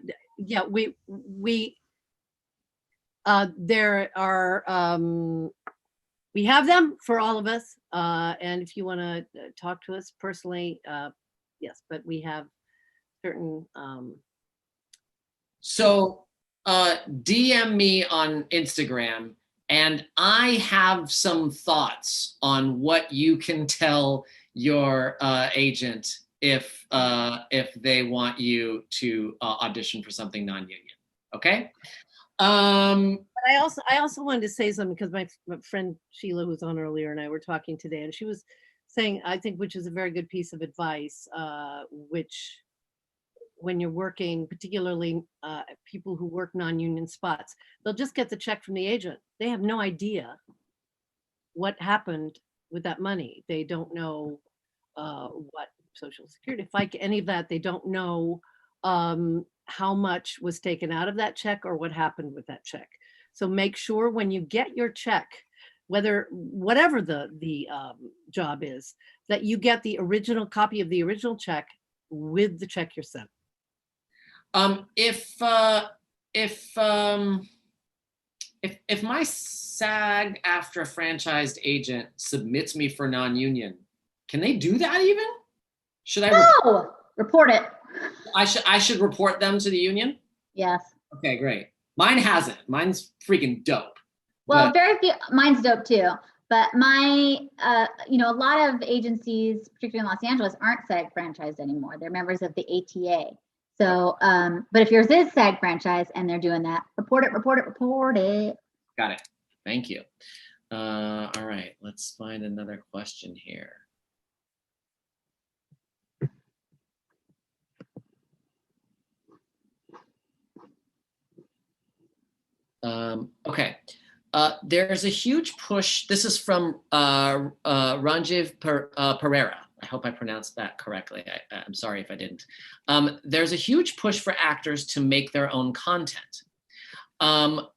are, we have them for all of us. And if you want to talk to us personally, yes, but we have certain. So DM me on Instagram, and I have some thoughts on what you can tell your agent if they want you to audition for something non-union. Okay. But I also wanted to say something, because my friend Sheila, who was on earlier, and I were talking today, and she was saying, I think, which is a very good piece of advice, which when you're working, particularly people who work non-union spots, they'll just get the check from the agent. They have no idea what happened with that money. They don't know what Social Security, FICA, any of that. They don't know how much was taken out of that check or what happened with that check. So make sure when you get your check whatever the job is, that you get the original copy of the original check with the check you're sent. If my SAG-AFTRA franchised agent submits me for non-union, can they do that even? Should I? No, report it. I should report them to the union? Yes. Okay, great. Mine hasn't. Mine's freaking dope. Well, But very few, mine's dope too. But my, a lot of agencies, particularly in Los Angeles, aren't SAG franchised anymore. They're members of the ATA. So, but if yours is SAG franchise and they're doing that, report it, report it, report it. got it. Thank you. All right, let's find another question here. Okay. There's a huge push. This is from Ranjiv Pereira. I hope I pronounced that correctly. I'm sorry if I didn't. There's a huge push for actors to make their own content. Now,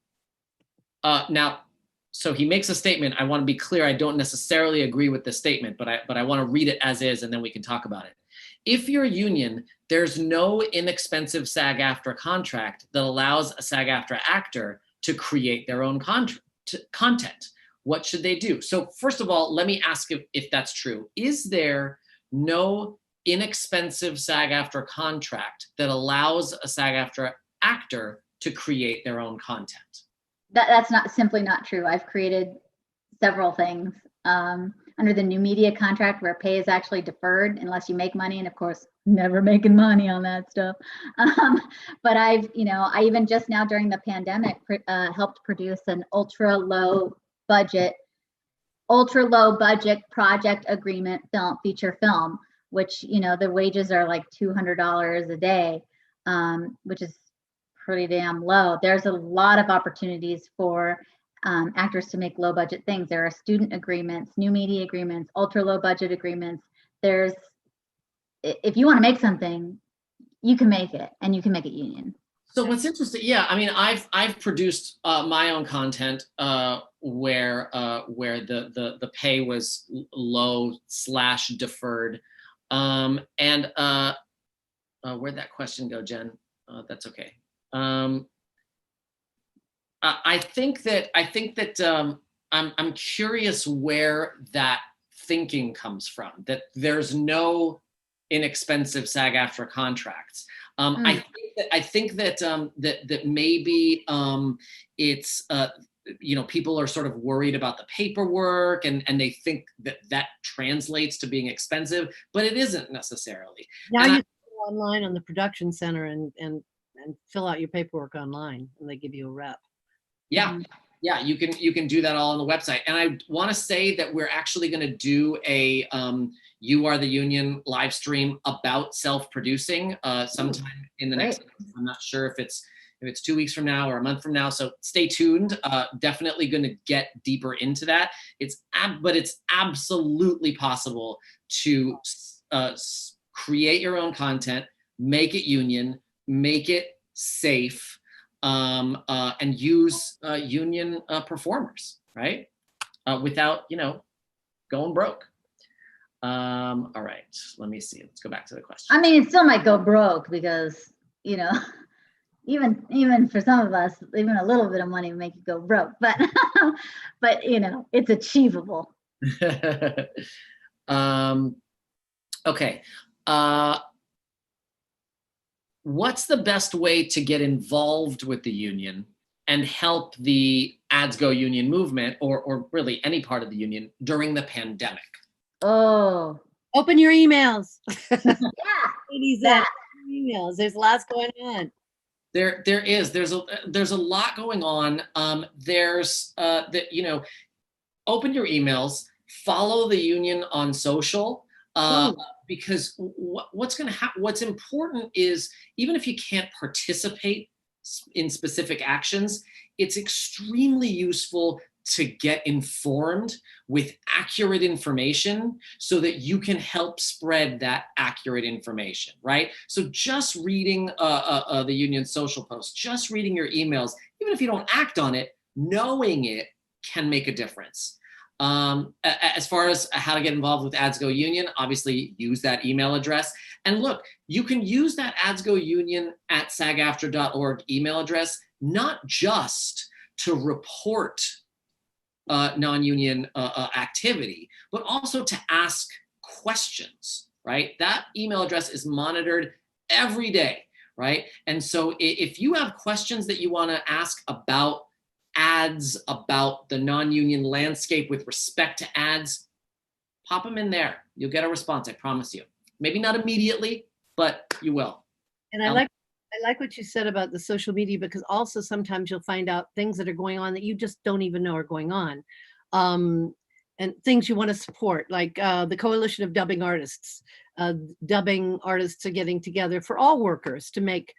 so he makes a statement. I want to be clear. I don't necessarily agree with the statement, but I want to read it as is, and then we can talk about it. If you're a union, there's no inexpensive SAG-AFTRA contract that allows a SAG-AFTRA actor to create their own content. What should they do? So first of all, let me ask if that's true. Is there no inexpensive SAG-AFTRA contract that allows a SAG-AFTRA actor to create their own content? That's simply not true. I've created several things under the new media contract where pay is actually deferred unless you make money, and of course, never making money on that stuff. But I even just now during the pandemic helped produce an ultra low budget project agreement feature film, which the wages are like $200 a day, which is pretty damn low. There's a lot of opportunities for actors to make low budget things. There are student agreements, new media agreements, ultra low budget agreements. If you want to make something, you can make it, and you can make it union. So what's interesting, yeah, I mean, I've produced my own content where the pay was low / deferred, and where'd that question go, Jen? That's okay. I think that I'm curious where that thinking comes from. That there's no inexpensive SAG-AFTRA contracts. I think that maybe it's people are sort of worried about the paperwork and they think that translates to being expensive, but it isn't necessarily. Now you go online on the production center and fill out your paperwork online, and they give you a rep. Yeah. Yeah, you can do that all on the website. And I want to say that we're actually going to do a You Are the Union live stream about self-producing sometime in the next month. I'm not sure if it's 2 weeks from now or a month from now. So stay tuned. Definitely going to get deeper into that. But it's absolutely possible to create your own content, make it union, make it safe, and use union performers, right? Without, going broke. All right, let me see. Let's go back to the question. I mean, it still might go broke because, even for some of us, even a little bit of money will make you go broke, but, it's achievable. Okay. What's the best way to get involved with the union and help the Ads Go Union movement, or really any part of the union during the pandemic? Oh, open your emails. yeah. Ladies, emails. There's lots going on. There's a lot going on. Open your emails, follow the union on social. Because what's going to happen, what's important is, even if you can't participate in specific actions, it's extremely useful to get informed with accurate information so that you can help spread that accurate information, right? So just reading the union social posts, just reading your emails, even if you don't act on it, knowing it can make a difference. As far as how to get involved with Ads Go Union, obviously use that email address. And look, you can use that Ads Go Union at SAG-AFTRA.org email address, not just to report non-union activity, but also to ask questions, right? That email address is monitored every day, right? And so if you have questions that you want to ask about ads, about the non-union landscape with respect to ads, pop them in there. You'll get a response, I promise you. Maybe not immediately, but you will. And I like what you said about the social media, because also sometimes you'll find out things that are going on that you just don't even know are going on. And things you want to support, like the Coalition of Dubbing Artists. Dubbing artists are getting together for all workers to make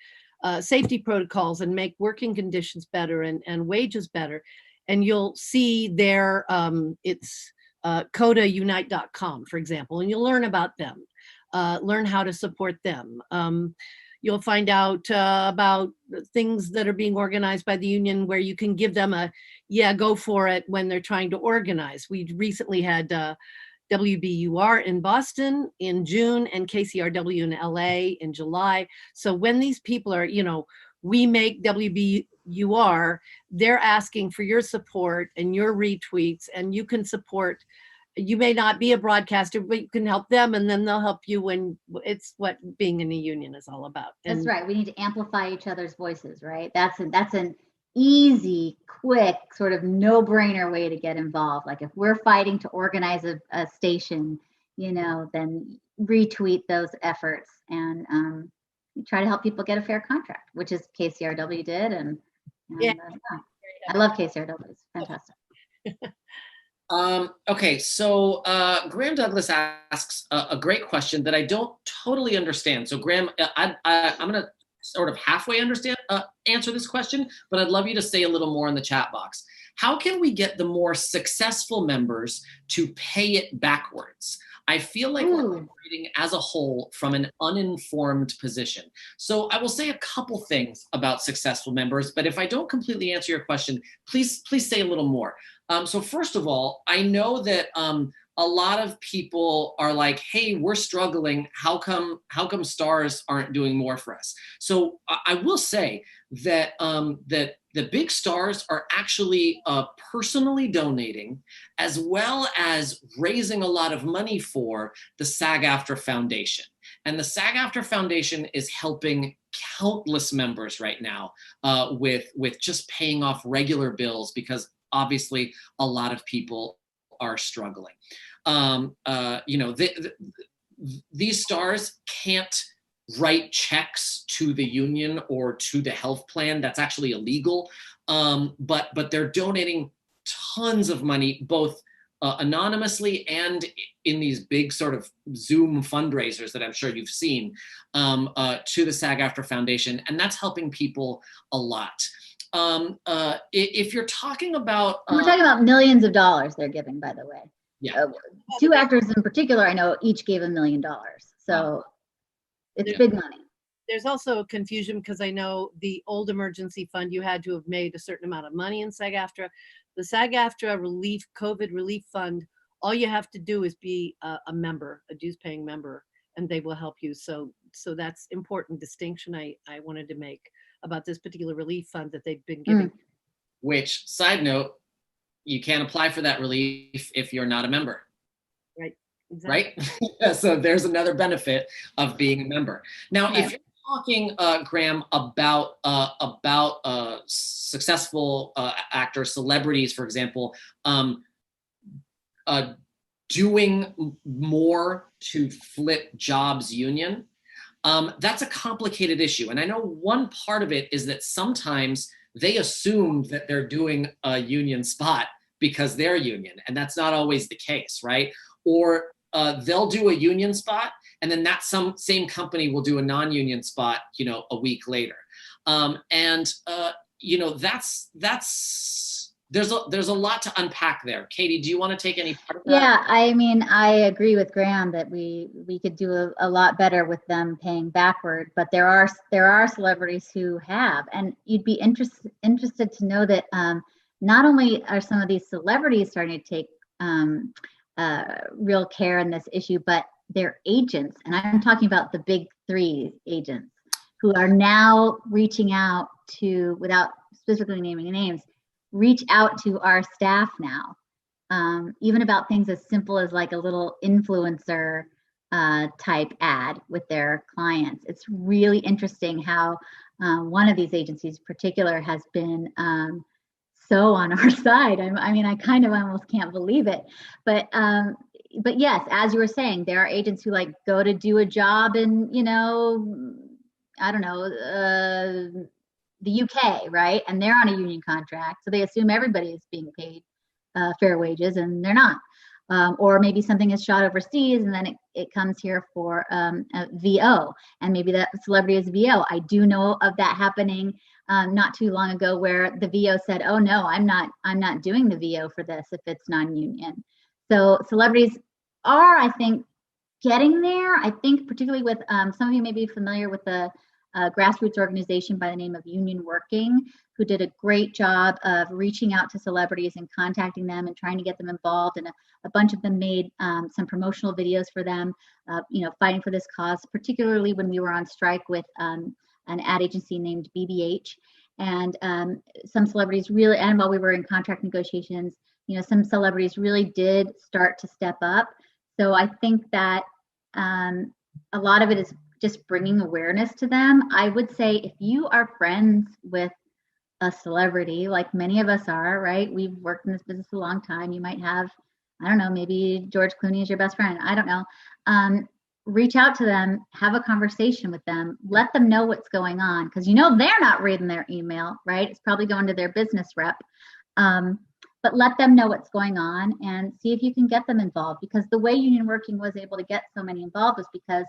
safety protocols and make working conditions better and wages better. And you'll see there, it's codaunite.com, for example, and you'll learn about them, learn how to support them. You'll find out about things that are being organized by the union where you can give them a, yeah, go for it when they're trying to organize. We recently had WBUR in Boston in June and KCRW in LA in July. So when these people are, we make WBUR, they're asking for your support and your retweets, and you can support. You may not be a broadcaster, but you can help them, and then they'll help you when it's what being in a union is all about. And that's right. We need to amplify each other's voices, right? That's an easy, quick, sort of no-brainer way to get involved. Like if we're fighting to organize a station, then retweet those efforts and try to help people get a fair contract, which is KCRW did. And yeah. I love KCRW. It's fantastic. Okay, so Graham Douglas asks a great question that I don't totally understand. So Graham, I'm going to sort of halfway answer this question, but I'd love you to say a little more in the chat box. How can we get the more successful members to pay it backwards? I feel like we're operating as a whole from an uninformed position. So I will say a couple things about successful members, but if I don't completely answer your question, please say a little more. So first of all, I know that a lot of people are like, hey, we're struggling. How come stars aren't doing more for us? So I will say that that the big stars are actually personally donating, as well as raising a lot of money for the SAG-AFTRA Foundation. And the SAG-AFTRA Foundation is helping countless members right now with just paying off regular bills, because obviously a lot of people are struggling. These stars can't write checks to the union or to the health plan. That's actually illegal. But they're donating tons of money, both anonymously and in these big sort of Zoom fundraisers that I'm sure you've seen, to the SAG-AFTRA Foundation, and that's helping people a lot. If you're talking about, we're talking about millions of dollars they're giving, by the way. Yeah. Two actors in particular, I know, each gave $1 million. So it's big money. There's also a confusion, because I know the old emergency fund, you had to have made a certain amount of money in SAG-AFTRA. The SAG-AFTRA COVID relief fund, all you have to do is be a member, a dues paying member, and they will help you. So that's important distinction I wanted to make about this particular relief fund that they've been giving. Which, side note, you can't apply for that relief if you're not a member. Right. Exactly. Right? So there's another benefit of being a member. Now, if you're talking, Graham, about successful actors, celebrities, for example, doing more to flip jobs union, that's a complicated issue. And I know one part of it is that sometimes they assume that they're doing a union spot because they're union, and that's not always the case, right? Or they'll do a union spot, and then that same company will do a non-union spot, a week later. There's a lot to unpack there. Katie, do you want to take any part of that? Yeah, I mean, I agree with Graham that we could do a lot better with them paying backward, but there are celebrities who have, and you'd be interested to know that not only are some of these celebrities starting to take real care in this issue, but their agents, and I'm talking about the big three agents, who are now reaching out to, without specifically naming names, reach out to our staff now, even about things as simple as like a little influencer type ad with their clients. It's really interesting how one of these agencies in particular has been so on our side. I mean, I kind of almost can't believe it. But yes, as you were saying, there are agents who like go to do a job in, you know, I don't know, the UK, right? And they're on a union contract. So they assume everybody is being paid fair wages, and they're not. Or maybe something is shot overseas and then it comes here for a VO, and maybe that celebrity is VO. I do know of that happening not too long ago, where the VO said, "Oh no, I'm not doing the VO for this if it's non-union." So celebrities are, I think, getting there. I think particularly with some of you may be familiar with the grassroots organization by the name of Union Working, who did a great job of reaching out to celebrities and contacting them and trying to get them involved. And a bunch of them made some promotional videos for them, you know, fighting for this cause, particularly when we were on strike with an ad agency named BBH. And some celebrities really, and while we were in contract negotiations, you know, some celebrities really did start to step up. So I think that a lot of it is just bringing awareness to them. I would say if you are friends with a celebrity, like many of us are, right? We've worked in this business a long time. You might have, I don't know, maybe George Clooney is your best friend. I don't know. Reach out to them, have a conversation with them, let them know what's going on, because you know they're not reading their email, right? It's probably going to their business rep. But let them know what's going on and see if you can get them involved, because the way Union Working was able to get so many involved was because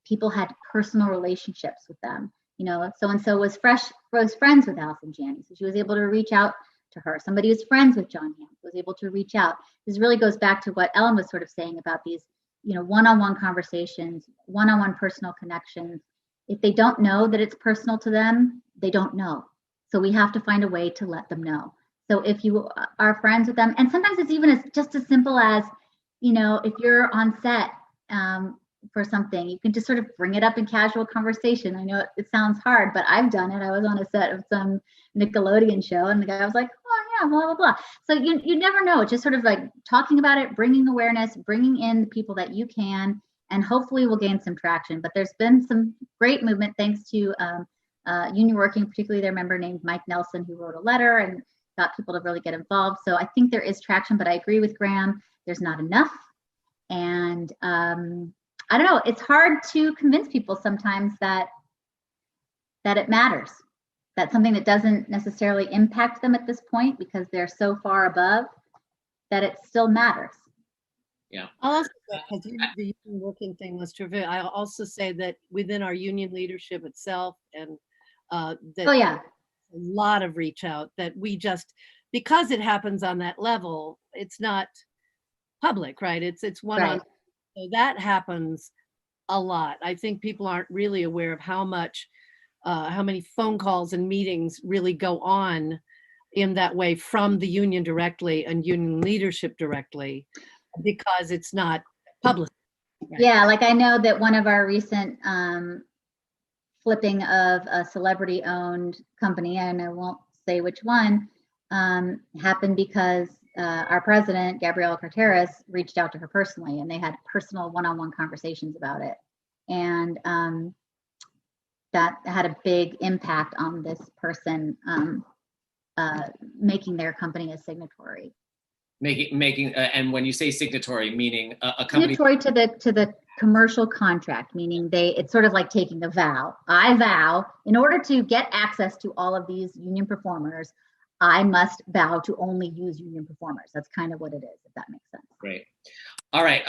people had personal relationships with them. You know, so-and-so was friends with Allison Janney, so she was able to reach out to her. Somebody who's friends with John Hamm was able to reach out. This really goes back to what Ellen was sort of saying about these, you know, one-on-one conversations, one-on-one personal connections. If they don't know that it's personal to them, they don't know. So we have to find a way to let them know. So if you are friends with them, and sometimes it's even just as simple as, you know, if you're on set for something, you can just sort of bring it up in casual conversation. I know it sounds hard, but I've done it. I was on a set of some Nickelodeon show, and the guy was like, "Oh yeah, blah blah blah." So you never know. It's just sort of like talking about it, bringing awareness, bringing in the people that you can, and hopefully we'll gain some traction. But there's been some great movement thanks to Union Working, particularly their member named Mike Nelson, who wrote a letter and got people to really get involved. So I think there is traction, but I agree with Graham. There's not enough, and I don't know. It's hard to convince people sometimes that it matters. That's something that doesn't necessarily impact them at this point because they're so far above that it still matters. Yeah. I'll also say, because the union working thing was trivial, I'll also say that within our union leadership itself, and that a lot of reach out that we just, because it happens on that level, it's not public, right? It's one on. So that happens a lot. I think people aren't really aware of how many phone calls and meetings really go on in that way from the union directly and union leadership directly, because it's not public. Right? Yeah, like I know that one of our recent flipping of a celebrity-owned company, and I won't say which one, happened because our president, Gabriela Carteris, reached out to her personally, and they had personal one-on-one conversations about it. And that had a big impact on this person making their company a signatory. And when you say signatory, meaning a company signatory to the commercial contract, meaning it's sort of like taking a vow. I vow, in order to get access to all of these union performers, I must vow to only use union performers. That's kind of what it is, if that makes sense. Great. All right.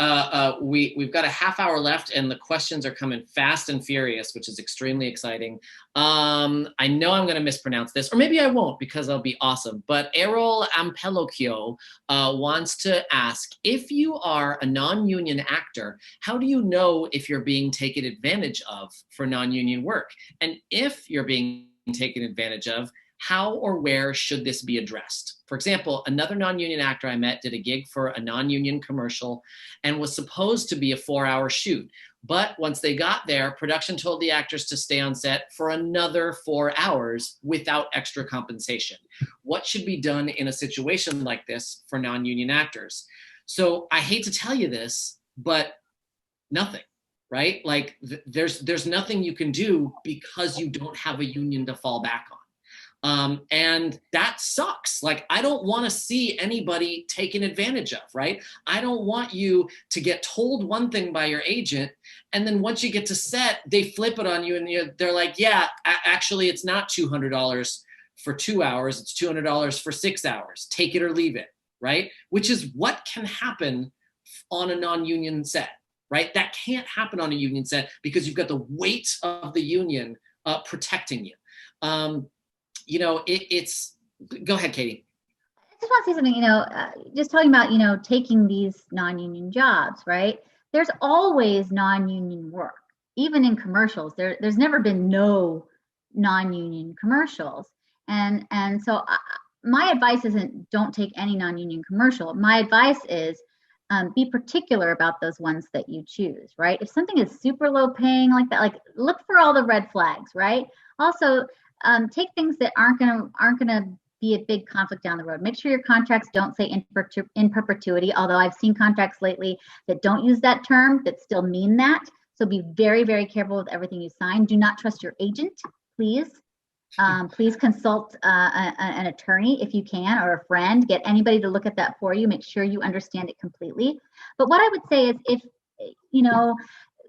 We've got a half hour left, and the questions are coming fast and furious, which is extremely exciting. I know I'm going to mispronounce this, or maybe I won't because I'll be awesome. But Errol Ampelokio wants to ask, if you are a non-union actor, how do you know if you're being taken advantage of for non-union work? And if you're being taken advantage of, how or where should this be addressed? For example, another non-union actor I met did a gig for a non-union commercial and was supposed to be a 4-hour shoot. But once they got there, production told the actors to stay on set for another 4 hours without extra compensation. What should be done in a situation like this for non-union actors? So I hate to tell you this, but nothing, right? Like there's nothing you can do because you don't have a union to fall back on. And that sucks. Like, I don't want to see anybody taken advantage of, right? I don't want you to get told one thing by your agent, and then once you get to set, they flip it on you, and they're like, yeah, actually, it's not $200 for 2 hours. It's $200 for 6 hours. Take it or leave it, right? Which is what can happen on a non-union set, right? That can't happen on a union set because you've got the weight of the union protecting you. It's, go ahead, Katie. I just want to say something, just talking about, taking these non-union jobs, right? There's always non-union work, even in commercials. There's never been no non-union commercials. And so my advice isn't don't take any non-union commercial. My advice is be particular about those ones that you choose, right? If something is super low paying like that, like look for all the red flags, right? Also, take things that aren't gonna be a big conflict down the road. Make sure your contracts don't say in perpetuity, although I've seen contracts lately that don't use that term that still mean that. So be very, very careful with everything you sign. Do not trust your agent, please. Please consult an attorney if you can, or a friend. Get anybody to look at that for you. Make sure you understand it completely. But what I would say is if,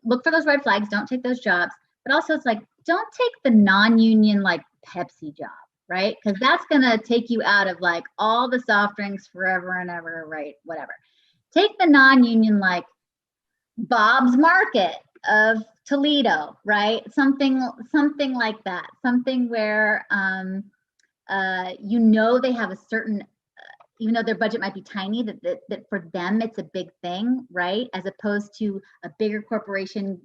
look for those red flags, don't take those jobs. But also it's like, don't take the non-union like Pepsi job, right? Because that's going to take you out of like all the soft drinks forever and ever, right? Whatever. Take the non-union like Bob's Market of Toledo, right? Something like that. Something where, they have a certain, even though their budget might be tiny, that for them it's a big thing, right? As opposed to a bigger corporation,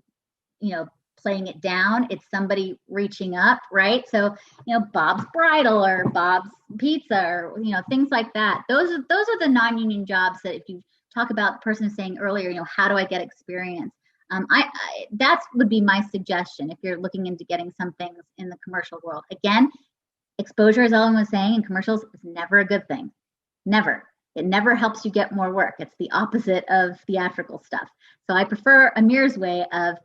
playing it down. It's somebody reaching up, right? So, Bob's Bridal or Bob's Pizza or, things like that. Those are the non-union jobs that if you talk about the person saying earlier, how do I get experience? That would be my suggestion if you're looking into getting some things in the commercial world. Again, exposure, as Ellen was saying, in commercials is never a good thing. Never. It never helps you get more work. It's the opposite of theatrical stuff. So I prefer Amir's way of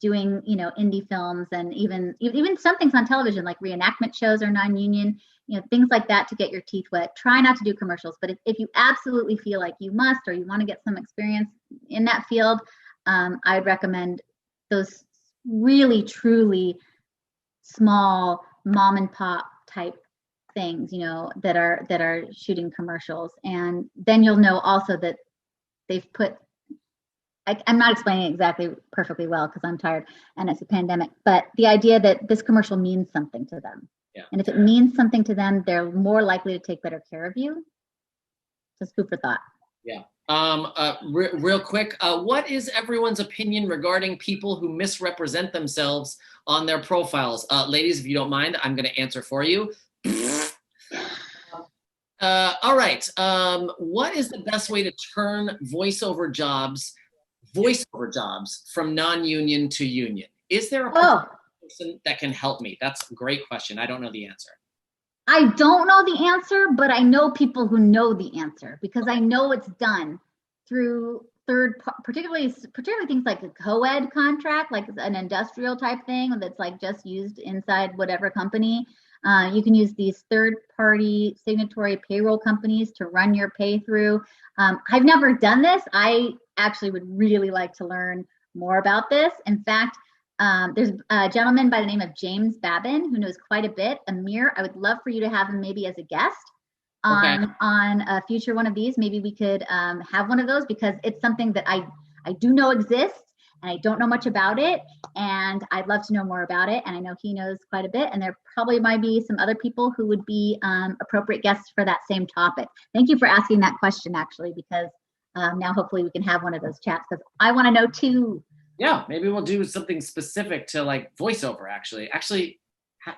doing, indie films and even some things on television like reenactment shows or non-union, things like that to get your teeth wet. Try not to do commercials, but if you absolutely feel like you must or you want to get some experience in that field, I'd recommend those really truly small mom and pop type things, that are shooting commercials. And then you'll know also that they've put, I'm not explaining it exactly perfectly well because I'm tired and it's a pandemic, but the idea that this commercial means something to them. Yeah. And if it means something to them, they're more likely to take better care of you. Just food for thought. Yeah. Real quick, what is everyone's opinion regarding people who misrepresent themselves on their profiles? Ladies, if you don't mind, I'm going to answer for you. All right. What is the best way to turn voiceover jobs from non-union to union? Is there a person that can help me? That's a great question. I don't know the answer. I don't know the answer, but I know people who know the answer because I know it's done through particularly things like a co-ed contract, like an industrial type thing that's like just used inside whatever company. You can use these third-party signatory payroll companies to run your pay through. I've never done this. I actually would really like to learn more about this. In fact, there's a gentleman by the name of James Babin who knows quite a bit. Amir, I would love for you to have him maybe as a guest on a future one of these. Maybe we could have one of those because it's something that I do know exists and I don't know much about it, and I'd love to know more about it. And I know he knows quite a bit, and there probably might be some other people who would be appropriate guests for that same topic. Thank you for asking that question, actually, because now hopefully we can have one of those chats because I want to know too. Yeah, maybe we'll do something specific to like voiceover. Actually,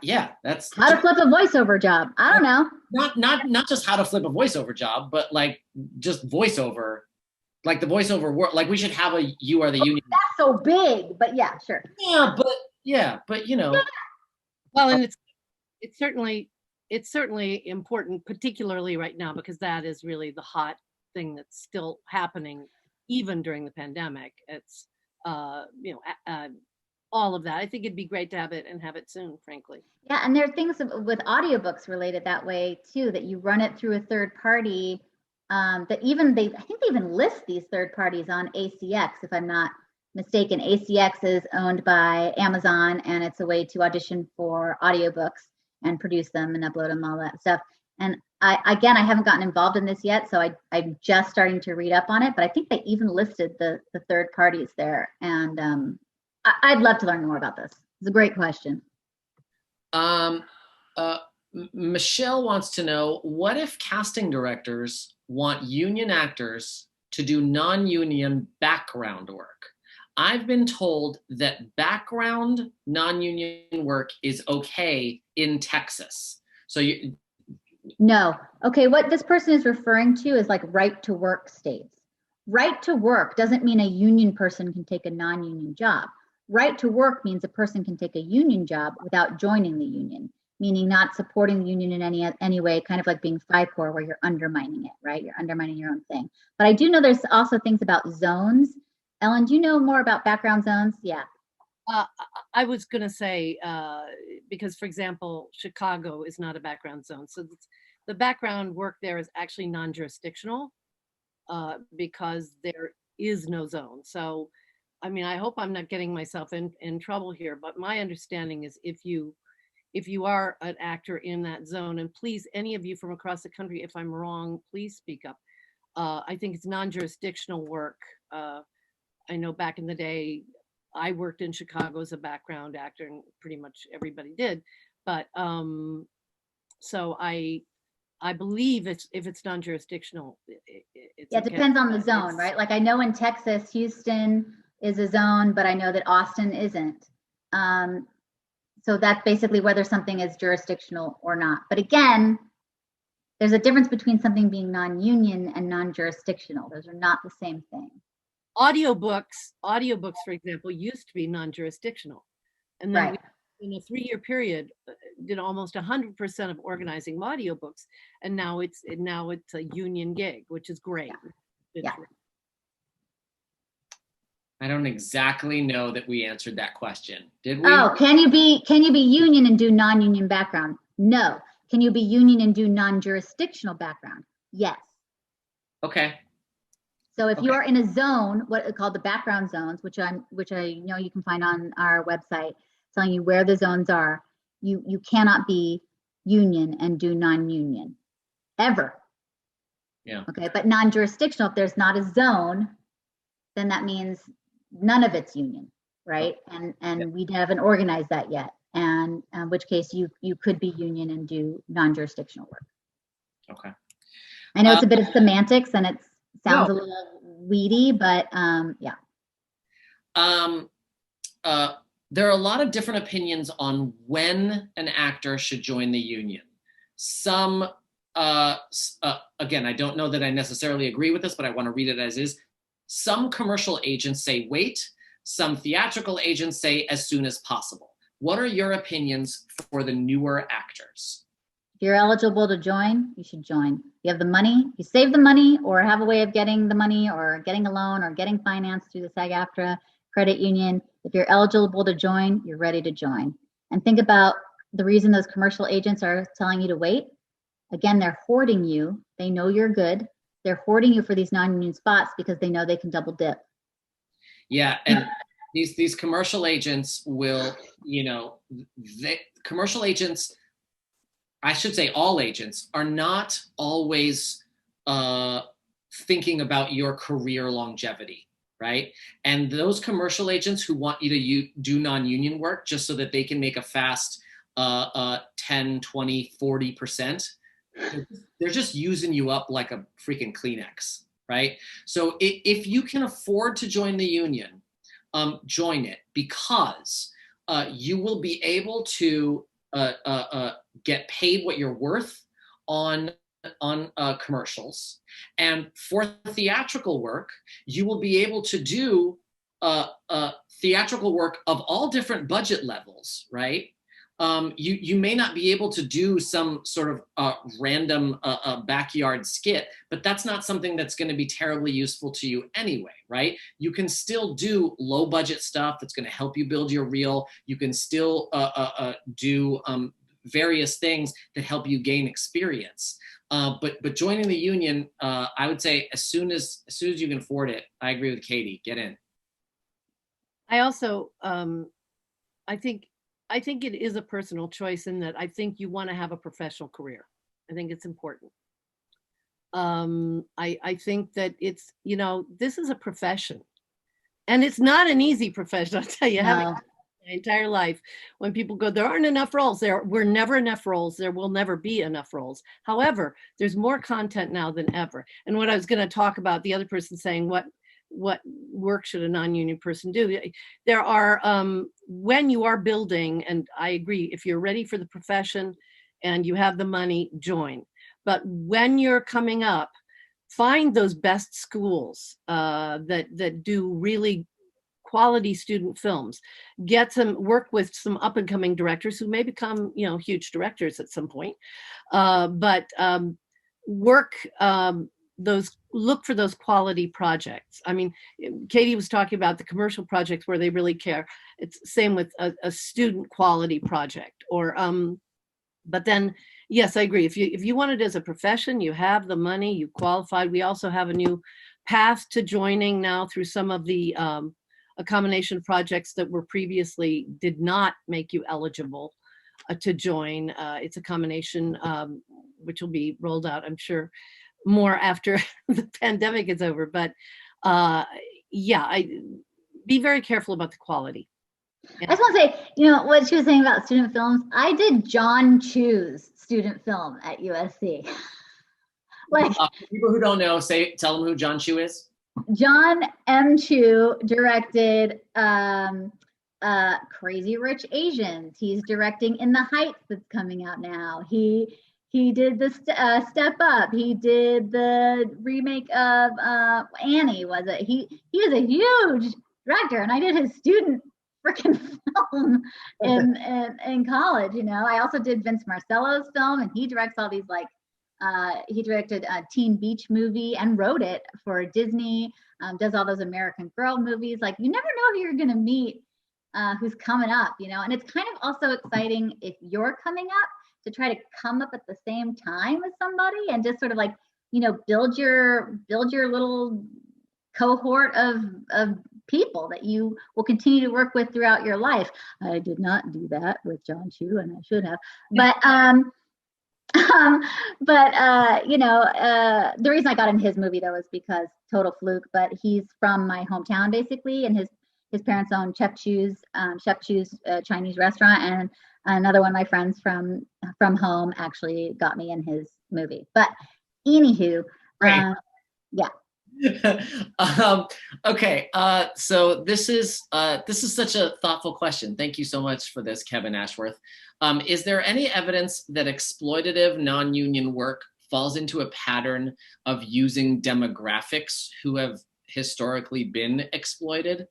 Yeah, that's How to flip a voiceover job. I don't know. not just how to flip a voiceover job, but like just voiceover, like the voiceover work. Like we should have a "You Are the Union." That's so big, but yeah, sure. Yeah, but you know. Well, and it's certainly important, particularly right now, because that is really the hot thing that's still happening, even during the pandemic. It's all of that. I think it'd be great to have it soon, frankly. Yeah, and there are things with audiobooks related that way too, that you run it through a third party. That even I think they even list these third parties on ACX, if I'm not mistaken. ACX is owned by Amazon, and it's a way to audition for audiobooks and produce them and upload them, all that stuff. And I haven't gotten involved in this yet, so I'm just starting to read up on it. But I think they even listed the third parties there, and I'd love to learn more about this. It's a great question. Michelle wants to know, what if casting directors want union actors to do non-union background work? I've been told that background non-union work is okay in Texas. So No. Okay, what this person is referring to is like right to work states. Right to work doesn't mean a union person can take a non-union job. Right to work means a person can take a union job without joining the union, meaning not supporting the union in any way, kind of like being FICOR, where you're undermining it, right? You're undermining your own thing. But I do know there's also things about zones. Ellen, do you know more about background zones? Yeah. I was going to say, because, for example, Chicago is not a background zone. So the background work there is actually non-jurisdictional because there is no zone. So, I mean, I hope I'm not getting myself in trouble here, but my understanding is if you are an actor in that zone, and please, any of you from across the country, if I'm wrong, please speak up. I think it's non-jurisdictional work. I know back in the day, I worked in Chicago as a background actor, and pretty much everybody did. But so I believe if it's non-jurisdictional, it's yeah, it depends on the zone, right? Like I know in Texas, Houston is a zone, but I know that Austin isn't. So that's basically whether something is jurisdictional or not. But again, there's a difference between something being non-union and non-jurisdictional. Those are not the same thing. Audiobooks, for example, used to be non-jurisdictional. And then right. In a 3-year period, did almost 100% of organizing audiobooks. And now it's a union gig, which is great. Yeah. I don't exactly know that we answered that question. Did we? Oh, can you be union and do non-union background? No. Can you be union and do non-jurisdictional background? Yes. Okay. So if you are in a zone, what are called the background zones, which I know you can find on our website, telling you where the zones are, you cannot be union and do non-union ever. Yeah. Okay, but non-jurisdictional, if there's not a zone, then that means none of it's union, right? And we haven't organized that yet, and in which case you could be union and do non-jurisdictional work. Okay. I know it's a bit of semantics and it sounds a little weedy, but yeah. There are a lot of different opinions on when an actor should join the union. Some, again, I don't know that I necessarily agree with this, but I want to read it as is. Some commercial agents say wait. Some theatrical agents say as soon as possible. What are your opinions for the newer actors? If you're eligible to join, you should join. You have the money, you save the money, or have a way of getting the money, or getting a loan, or getting financed through the SAG-AFTRA credit union. If you're eligible to join, you're ready to join. And think about the reason those commercial agents are telling you to wait. Again, they're hoarding you. They know you're good. They're hoarding you for these non-union spots because they know they can double dip. Yeah, and these commercial agents will, commercial agents, I should say all agents, are not always thinking about your career longevity, right? And those commercial agents who want you to do non-union work just so that they can make a fast 10, 20, 40%, they're just using you up like a freaking Kleenex, right? So if you can afford to join the union, join it, because you will be able to get paid what you're worth on commercials. And for theatrical work, you will be able to do theatrical work of all different budget levels, right? You may not be able to do some sort of random backyard skit, but that's not something that's going to be terribly useful to you anyway, right? You can still do low budget stuff that's going to help you build your reel. You can still do various things that help you gain experience. But joining the union, I would say as soon as you can afford it, I agree with Katie, get in. I also, I think it is a personal choice in that I think you want to have a professional career. I think it's important. I think that it's, this is a profession, and it's not an easy profession. I'll tell you, having my entire life, when people go, there aren't enough roles. There were never enough roles. There will never be enough roles. However, there's more content now than ever. And what I was going to talk about, the other person saying, what work should a non-union person do? There are, when you are building, and I agree, if you're ready for the profession and you have the money, join. But when you're coming up, find those best schools that do really quality student films. Work with some up and coming directors who may become, huge directors at some point. Look for those quality projects. I mean, Katie was talking about the commercial projects where they really care. It's same with a student quality project. Or, but then, yes, I agree. If you want it as a profession, you have the money, you qualified. We also have a new path to joining now through some of the a combination of projects that were previously did not make you eligible to join. It's a combination which will be rolled out, I'm sure, more after the pandemic is over. But be very careful about the quality. I just want to say, what she was saying about student films, I did John Chu's student film at USC. For people who don't know, tell them who John Chu is. John M. Chu directed Crazy Rich Asians. He's directing In the Heights that's coming out now. He did the Step Up. He did the remake of Annie, was it? He is a huge director, and I did his student freaking film in college. I also did Vince Marcello's film, and he directs all these he directed a Teen Beach movie and wrote it for Disney. Does all those American Girl movies. You never know who you're gonna meet, who's coming up. And it's kind of also exciting if you're coming up, to try to come up at the same time as somebody and just sort of build your little cohort of people that you will continue to work with throughout your life. I did not do that with John Chu, and I should have. But the reason I got in his movie though is because total fluke, but he's from my hometown basically, and his parents own Chef Chu's Chinese restaurant, and another one of my friends from home actually got me in his movie. But anywho, right. Yeah. Okay. So this is such a thoughtful question. Thank you so much for this, Kevin Ashworth. Is there any evidence that exploitative non-union work falls into a pattern of using demographics who have historically been exploited?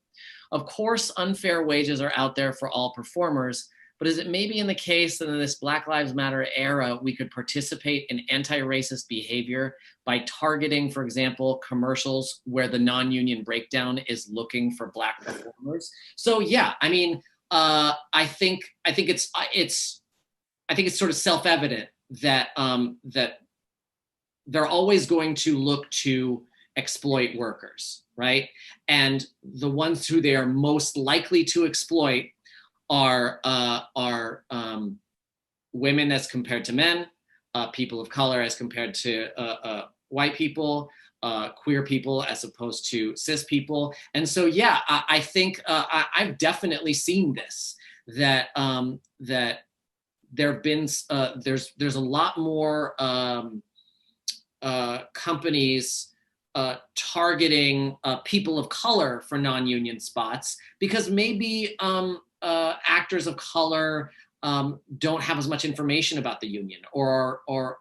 Of course, unfair wages are out there for all performers, but is it maybe in the case that in this Black Lives Matter era, we could participate in anti-racist behavior by targeting, for example, commercials where the non-union breakdown is looking for Black performers? So yeah, I mean, I think it's sort of self-evident that that they're always going to look to exploit workers, right? And the ones who they are most likely to exploit are women as compared to men, people of color as compared to white people, queer people as opposed to cis people. And so, yeah, I think I've definitely seen this, that that there've been there's a lot more companies targeting people of color for non-union spots because maybe actors of color don't have as much information about the union, or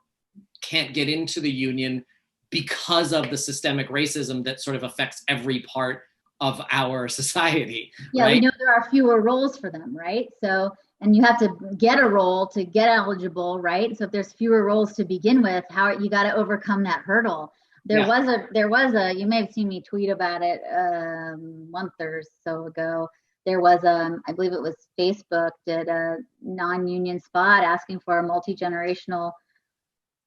can't get into the union because of the systemic racism that sort of affects every part of our society. Yeah, right? we know there are fewer roles for them, right? So, and you have to get a role to get eligible, right? So if there's fewer roles to begin with, how you got to overcome that hurdle. There was a, you may have seen me tweet about it a month or so ago. There was I believe it was Facebook, did a non-union spot asking for a multi-generational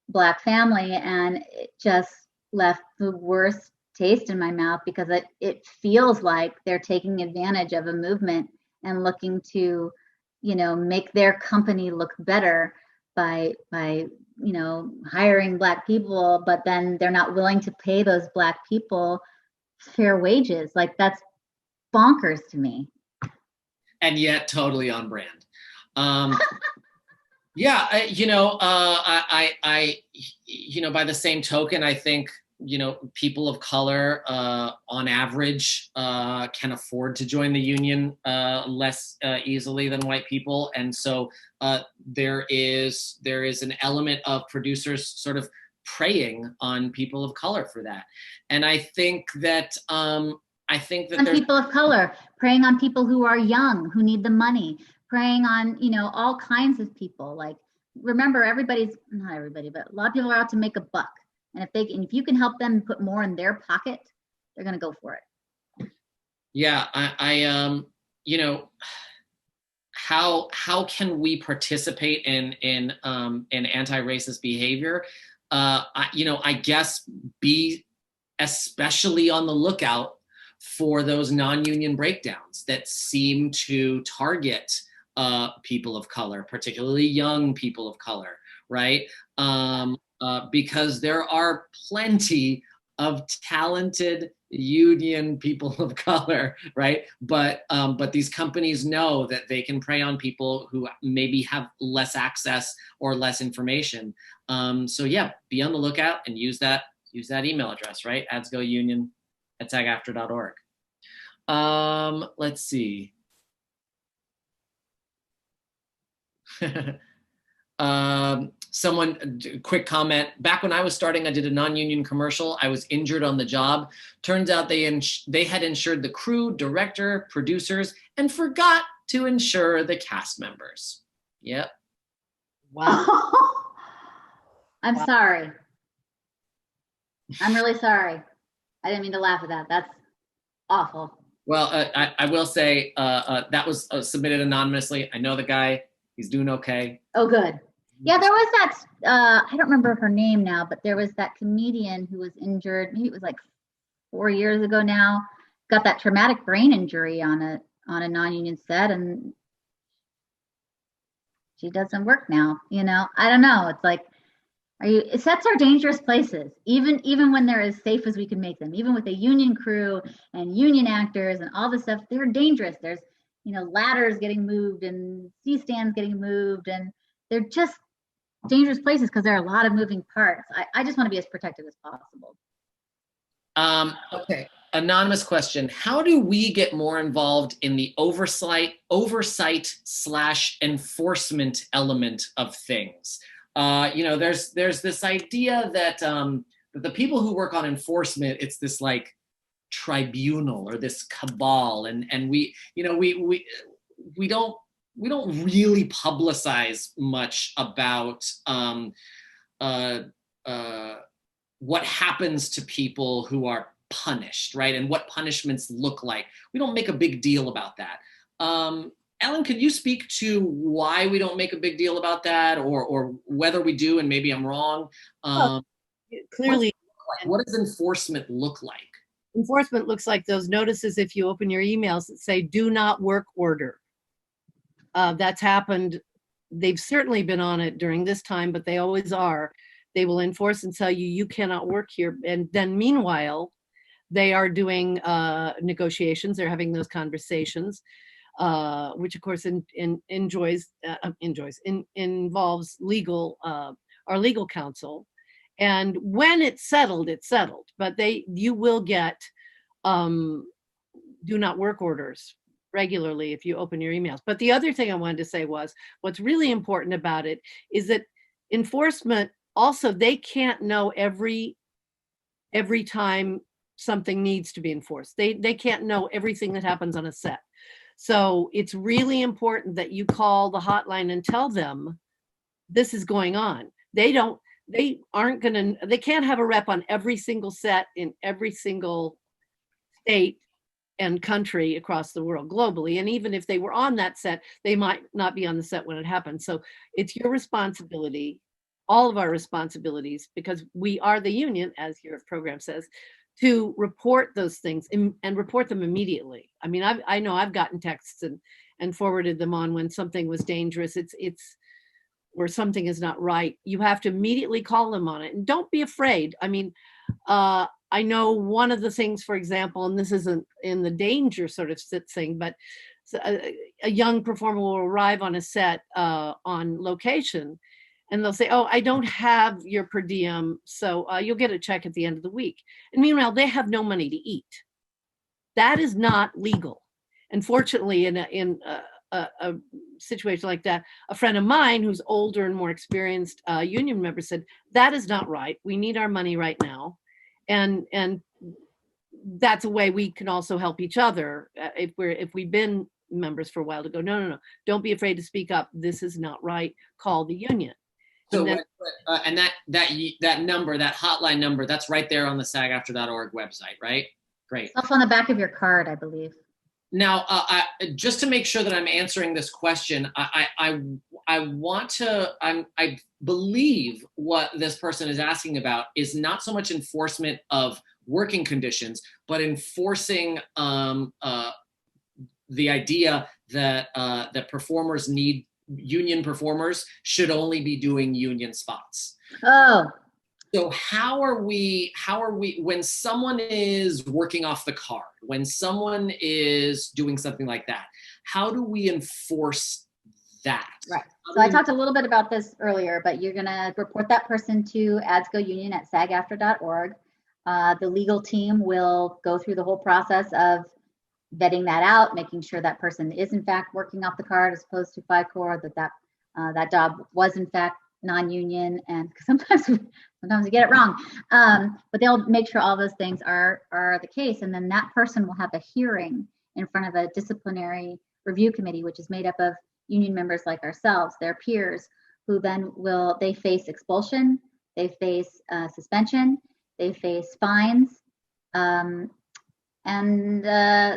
Black family, and it just left the worst taste in my mouth, because it feels like they're taking advantage of a movement and looking to, make their company look better by hiring Black people, but then they're not willing to pay those Black people fair wages. Like, that's bonkers to me. And yet totally on brand. By the same token, I think, people of color, on average, can afford to join the union less easily than white people. And so there is an element of producers sort of preying on people of color for that. And I think that on people of color, preying on people who are young, who need the money, preying on, all kinds of people. Like, remember, not everybody, but a lot of people are out to make a buck. And if you can help them put more in their pocket, they're going to go for it. Yeah, how can we participate in anti-racist behavior? I guess be especially on the lookout for those non-union breakdowns that seem to target people of color, particularly young people of color, right? Because there are plenty of talented union people of color, right? But these companies know that they can prey on people who maybe have less access or less information. So yeah, be on the lookout and use that email address, right? adsgounion@SAG-AFTRA.org. Let's see. Someone, quick comment. Back when I was starting, I did a non-union commercial. I was injured on the job. Turns out they had insured the crew, director, producers, and forgot to insure the cast members. Yep. Wow. I'm sorry. I'm really sorry. I didn't mean to laugh at that. That's awful. Well, I will say that was submitted anonymously. I know the guy. He's doing okay. Oh, good. Yeah, there was that, I don't remember her name now, but there was that comedian who was injured. Maybe it was like 4 years ago now. Got that traumatic brain injury on a non-union set, and she doesn't work now. I don't know. It's like, sets are dangerous places, even when they're as safe as we can make them. Even with a union crew and union actors and all this stuff, they're dangerous. There's, ladders getting moved and C-stands getting moved, and they're just dangerous places because there are a lot of moving parts. I just want to be as protected as possible. Okay. Anonymous question. How do we get more involved in the oversight/enforcement element of things? There's this idea that the people who work on enforcement, it's this like tribunal or this cabal, and we don't really publicize much about what happens to people who are punished, right? And what punishments look like. We don't make a big deal about that. Ellen, could you speak to why we don't make a big deal about that, or whether we do and maybe I'm wrong? Clearly. What does enforcement look like? Enforcement looks like those notices if you open your emails that say do not work order. That's happened. They've certainly been on it during this time, but they always are. They will enforce and tell you cannot work here. And then meanwhile, they are doing negotiations. They're having those conversations, which of course involves our legal counsel. And when it's settled, it's settled. But you will get do not work orders regularly if you open your emails. But the other thing I wanted to say was, what's really important about it is that enforcement also, they can't know every time something needs to be enforced. They can't know everything that happens on a set. So it's really important that you call the hotline and tell them this is going on. They can't have a rep on every single set in every single state and country across the world globally. And even if they were on that set, they might not be on the set when it happens. So it's your responsibility, all of our responsibilities, because we are the union, as your program says, to report those things and report them immediately. I mean, I know I've gotten texts and forwarded them on when something was dangerous. It's or something is not right. You have to immediately call them on it, and don't be afraid. I mean, I know one of the things, for example, and this isn't in the danger sort of thing, but a young performer will arrive on a set on location, and they'll say, "Oh, I don't have your per diem, so you'll get a check at the end of the week." And meanwhile, they have no money to eat. That is not legal. And fortunately, in a situation like that, a friend of mine who's older and more experienced union member said, "That is not right. We need our money right now." And that's a way we can also help each other if we've been members for a while, to go, no, don't be afraid to speak up. This is not right. Call the union. So and that number, that hotline number, that's right there on the SAG-AFTRA.org website, right? Great. It's also on the back of your card, I believe. Now, just to make sure that I'm answering this question, I believe what this person is asking about is not so much enforcement of working conditions, but enforcing the idea that union performers should only be doing union spots. Oh. So how are we, when someone is working off the card, when someone is doing something like that, how do we enforce that? Right. So I talked a little bit about this earlier, but you're going to report that person to ADSGO Union at SAG-AFTRA.org. The legal team will go through the whole process of vetting that out, making sure that person is in fact working off the card as opposed to FICOR, that job was in fact non-union, and sometimes we get it wrong, but they'll make sure all those things are the case, and then that person will have a hearing in front of a disciplinary review committee, which is made up of union members like ourselves, their peers, who then they face expulsion, they face suspension, they face fines, and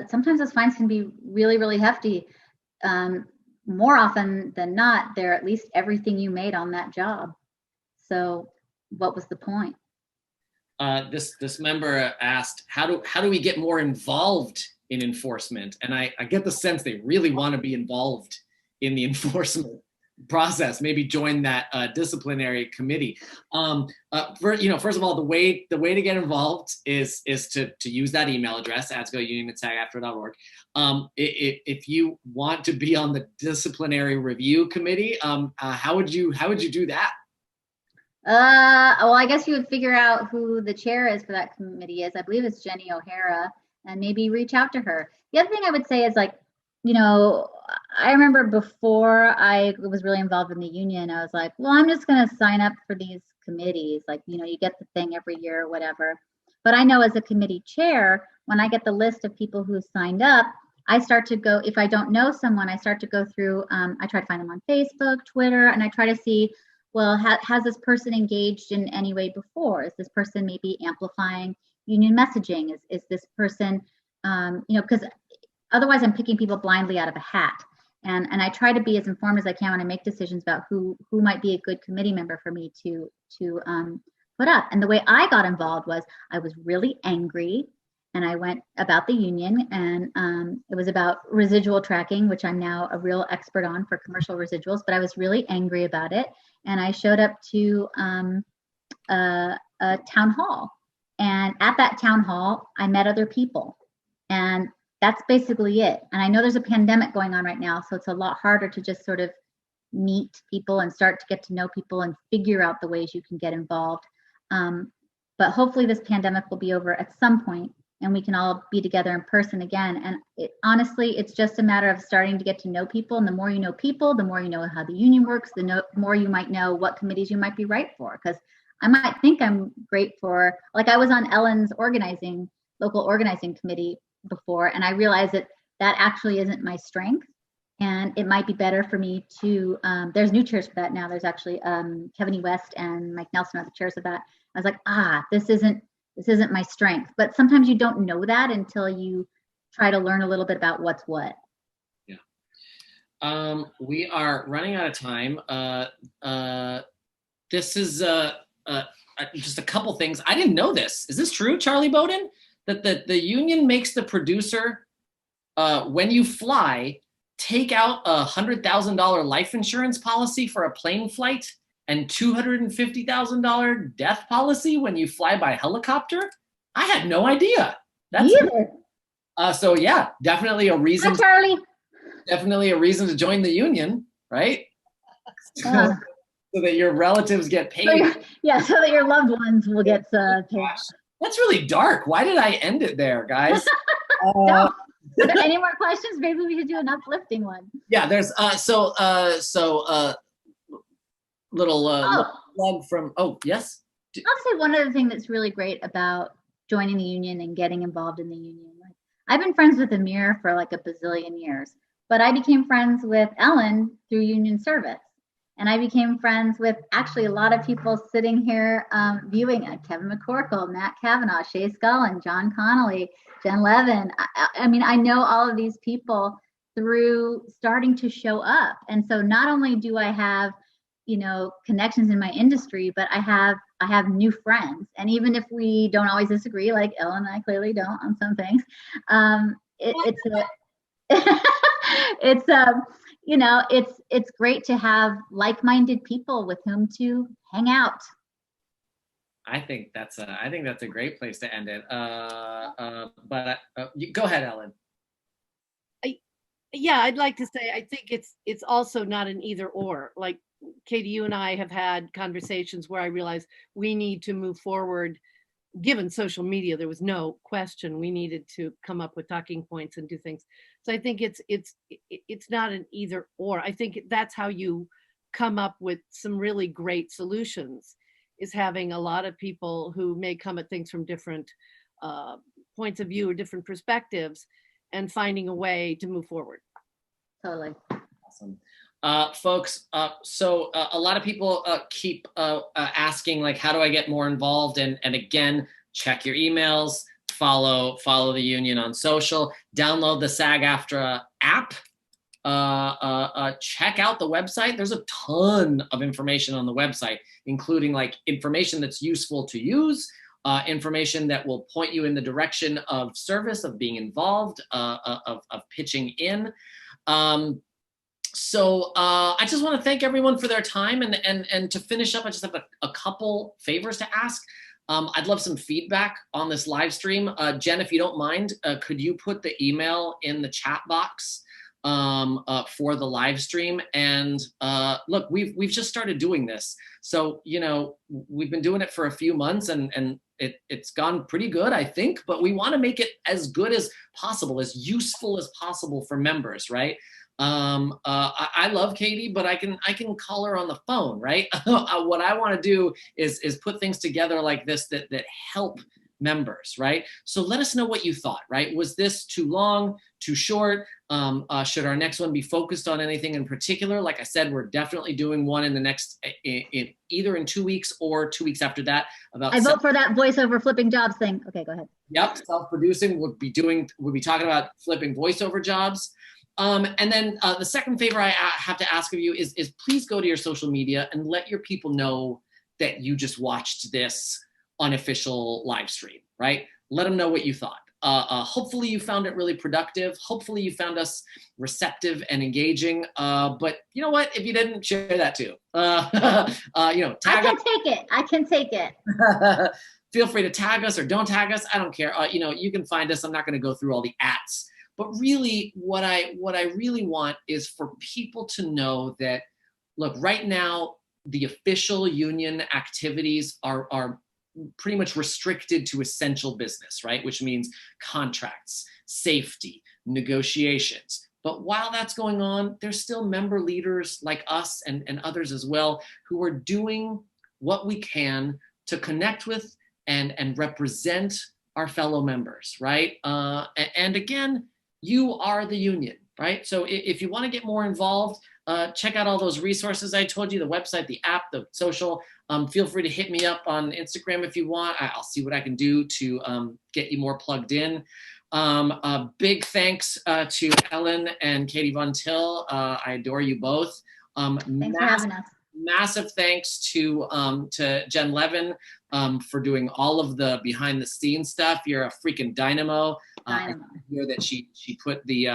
sometimes those fines can be really, really hefty. More often than not, they're at least everything you made on that job. So what was the point? This member asked, how do we get more involved in enforcement? And I get the sense they really want to be involved in the enforcement process, maybe join that disciplinary committee. First of all, the way to get involved is to use that email address, adsgounion@sagaftra.org. If you want to be on the disciplinary review committee, how would you do that? Well, I guess you would figure out who the chair is for that committee is. I believe it's Jenny O'Hara, and maybe reach out to her. The other thing I would say is, like, I remember before I was really involved in the union, I was like, well, I'm just going to sign up for these committees. Like, you get the thing every year or whatever. But I know as a committee chair, when I get the list of people who signed up, I start to go, if I don't know someone, I start to go through, I try to find them on Facebook, Twitter, and I try to see, well, has this person engaged in any way before? Is this person maybe amplifying union messaging? Is this person, because otherwise I'm picking people blindly out of a hat. And I try to be as informed as I can when I make decisions about who might be a good committee member for me to put up. And the way I got involved was I was really angry, and I went about the union, and it was about residual tracking, which I'm now a real expert on for commercial residuals, but I was really angry about it. And I showed up to a town hall, and at that town hall, I met other people, and that's basically it. And I know there's a pandemic going on right now, so it's a lot harder to just sort of meet people and start to get to know people and figure out the ways you can get involved. But hopefully this pandemic will be over at some point, and we can all be together in person again. And honestly, it's just a matter of starting to get to know people. And the more you know people, the more you know how the union works, more you might know what committees you might be right for. Because I might think I'm great for, like I was on Ellen's local organizing committee before, and I realized that actually isn't my strength. And it might be better for me to, there's new chairs for that now. There's actually Kevin E. West and Mike Nelson are the chairs of that. I was like, this isn't my strength. But sometimes you don't know that until you try to learn a little bit about what's what. Yeah. We are running out of time. This is just a couple things. I didn't know this. Is this true, Charlie Bowden? That the union makes the producer, when you fly, take out $100,000 life insurance policy for a plane flight and $250,000 death policy when you fly by helicopter? I had no idea. That's so yeah, definitely a reason. Hi, Charlie. Definitely a reason to join the union, right? So that your relatives get paid. So that your loved ones will get paid. That's really dark. Why did I end it there, guys? Are there any more questions? Maybe we should do an uplifting one. Yeah, there's little plug from, yes? I'll say one other thing that's really great about joining the union and getting involved in the union. Like, I've been friends with Amir for like a bazillion years, but I became friends with Ellen through union service. And I became friends with actually a lot of people sitting here viewing Kevin McCorkle, Matt Kavanaugh, Shay Scullin, John Connolly, Jen Levin. I mean, I know all of these people through starting to show up. And so not only do I have, connections in my industry, but I have new friends. And even if we don't always disagree, like Ellen and I clearly don't on some things, it's great to have like-minded people with whom to hang out. I think that's a great place to end it. But go ahead, Ellen. I'd like to say, I think it's also not an either or. Like Katie, you and I have had conversations where I realized we need to move forward. Given social media, there was no question we needed to come up with talking points and do things. So I think it's not an either or. I think that's how you come up with some really great solutions, is having a lot of people who may come at things from different points of view or different perspectives, and finding a way to move forward. Totally. Awesome. Folks, so a lot of people keep asking, like, how do I get more involved? And again, check your emails, follow the union on social, download the SAG-AFTRA app, check out the website. There's a ton of information on the website, including like information that's useful to use, information that will point you in the direction of service, of being involved, of pitching in. So I just want to thank everyone for their time, and to finish up, I just have a couple favors to ask. I'd love some feedback on this live stream. Jen, if you don't mind, could you put the email in the chat box for the live stream? And look, we've just started doing this, so we've been doing it for a few months, and it's gone pretty good, I think. But we want to make it as good as possible, as useful as possible for members, right? I love Katie, but I can call her on the phone, right? What I want to do is put things together like this that help members, right? So let us know what you thought, right? Was this too long, too short? Should our next one be focused on anything in particular? Like I said, we're definitely doing one in the next, either in 2 weeks or 2 weeks after that. I vote for that voiceover flipping jobs thing. Okay, go ahead. Yep, self-producing. We'll be talking about flipping voiceover jobs. And then the second favor I have to ask of you is please go to your social media and let your people know that you just watched this unofficial live stream, right? Let them know what you thought. Hopefully you found it really productive. Hopefully you found us receptive and engaging. But you know what? If you didn't, share that too. Tag us. I can take it. Feel free to tag us or don't tag us. I don't care. You can find us. I'm not going to go through all the ats. But really, what I really want is for people to know that, look, right now, the official union activities are pretty much restricted to essential business, right? Which means contracts, safety, negotiations. But while that's going on, there's still member leaders like us and others as well who are doing what we can to connect with and represent our fellow members, right? And again, you are the union, right? So if you want to get more involved, check out all those resources I told you, the website, the app, the social. Feel free to hit me up on Instagram if you want. I'll see what I can do to get you more plugged in. A big thanks to Ellen and Katie Von Til. I adore you both. Thanks for having us. Massive thanks to Jen Levin for doing all of the behind the scenes stuff. You're a freaking dynamo. I hear that she put the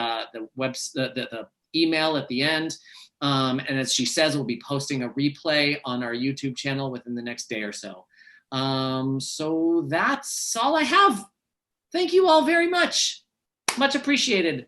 email at the end. And as she says, we'll be posting a replay on our YouTube channel within the next day or so. So that's all I have. Thank you all very much. Much appreciated.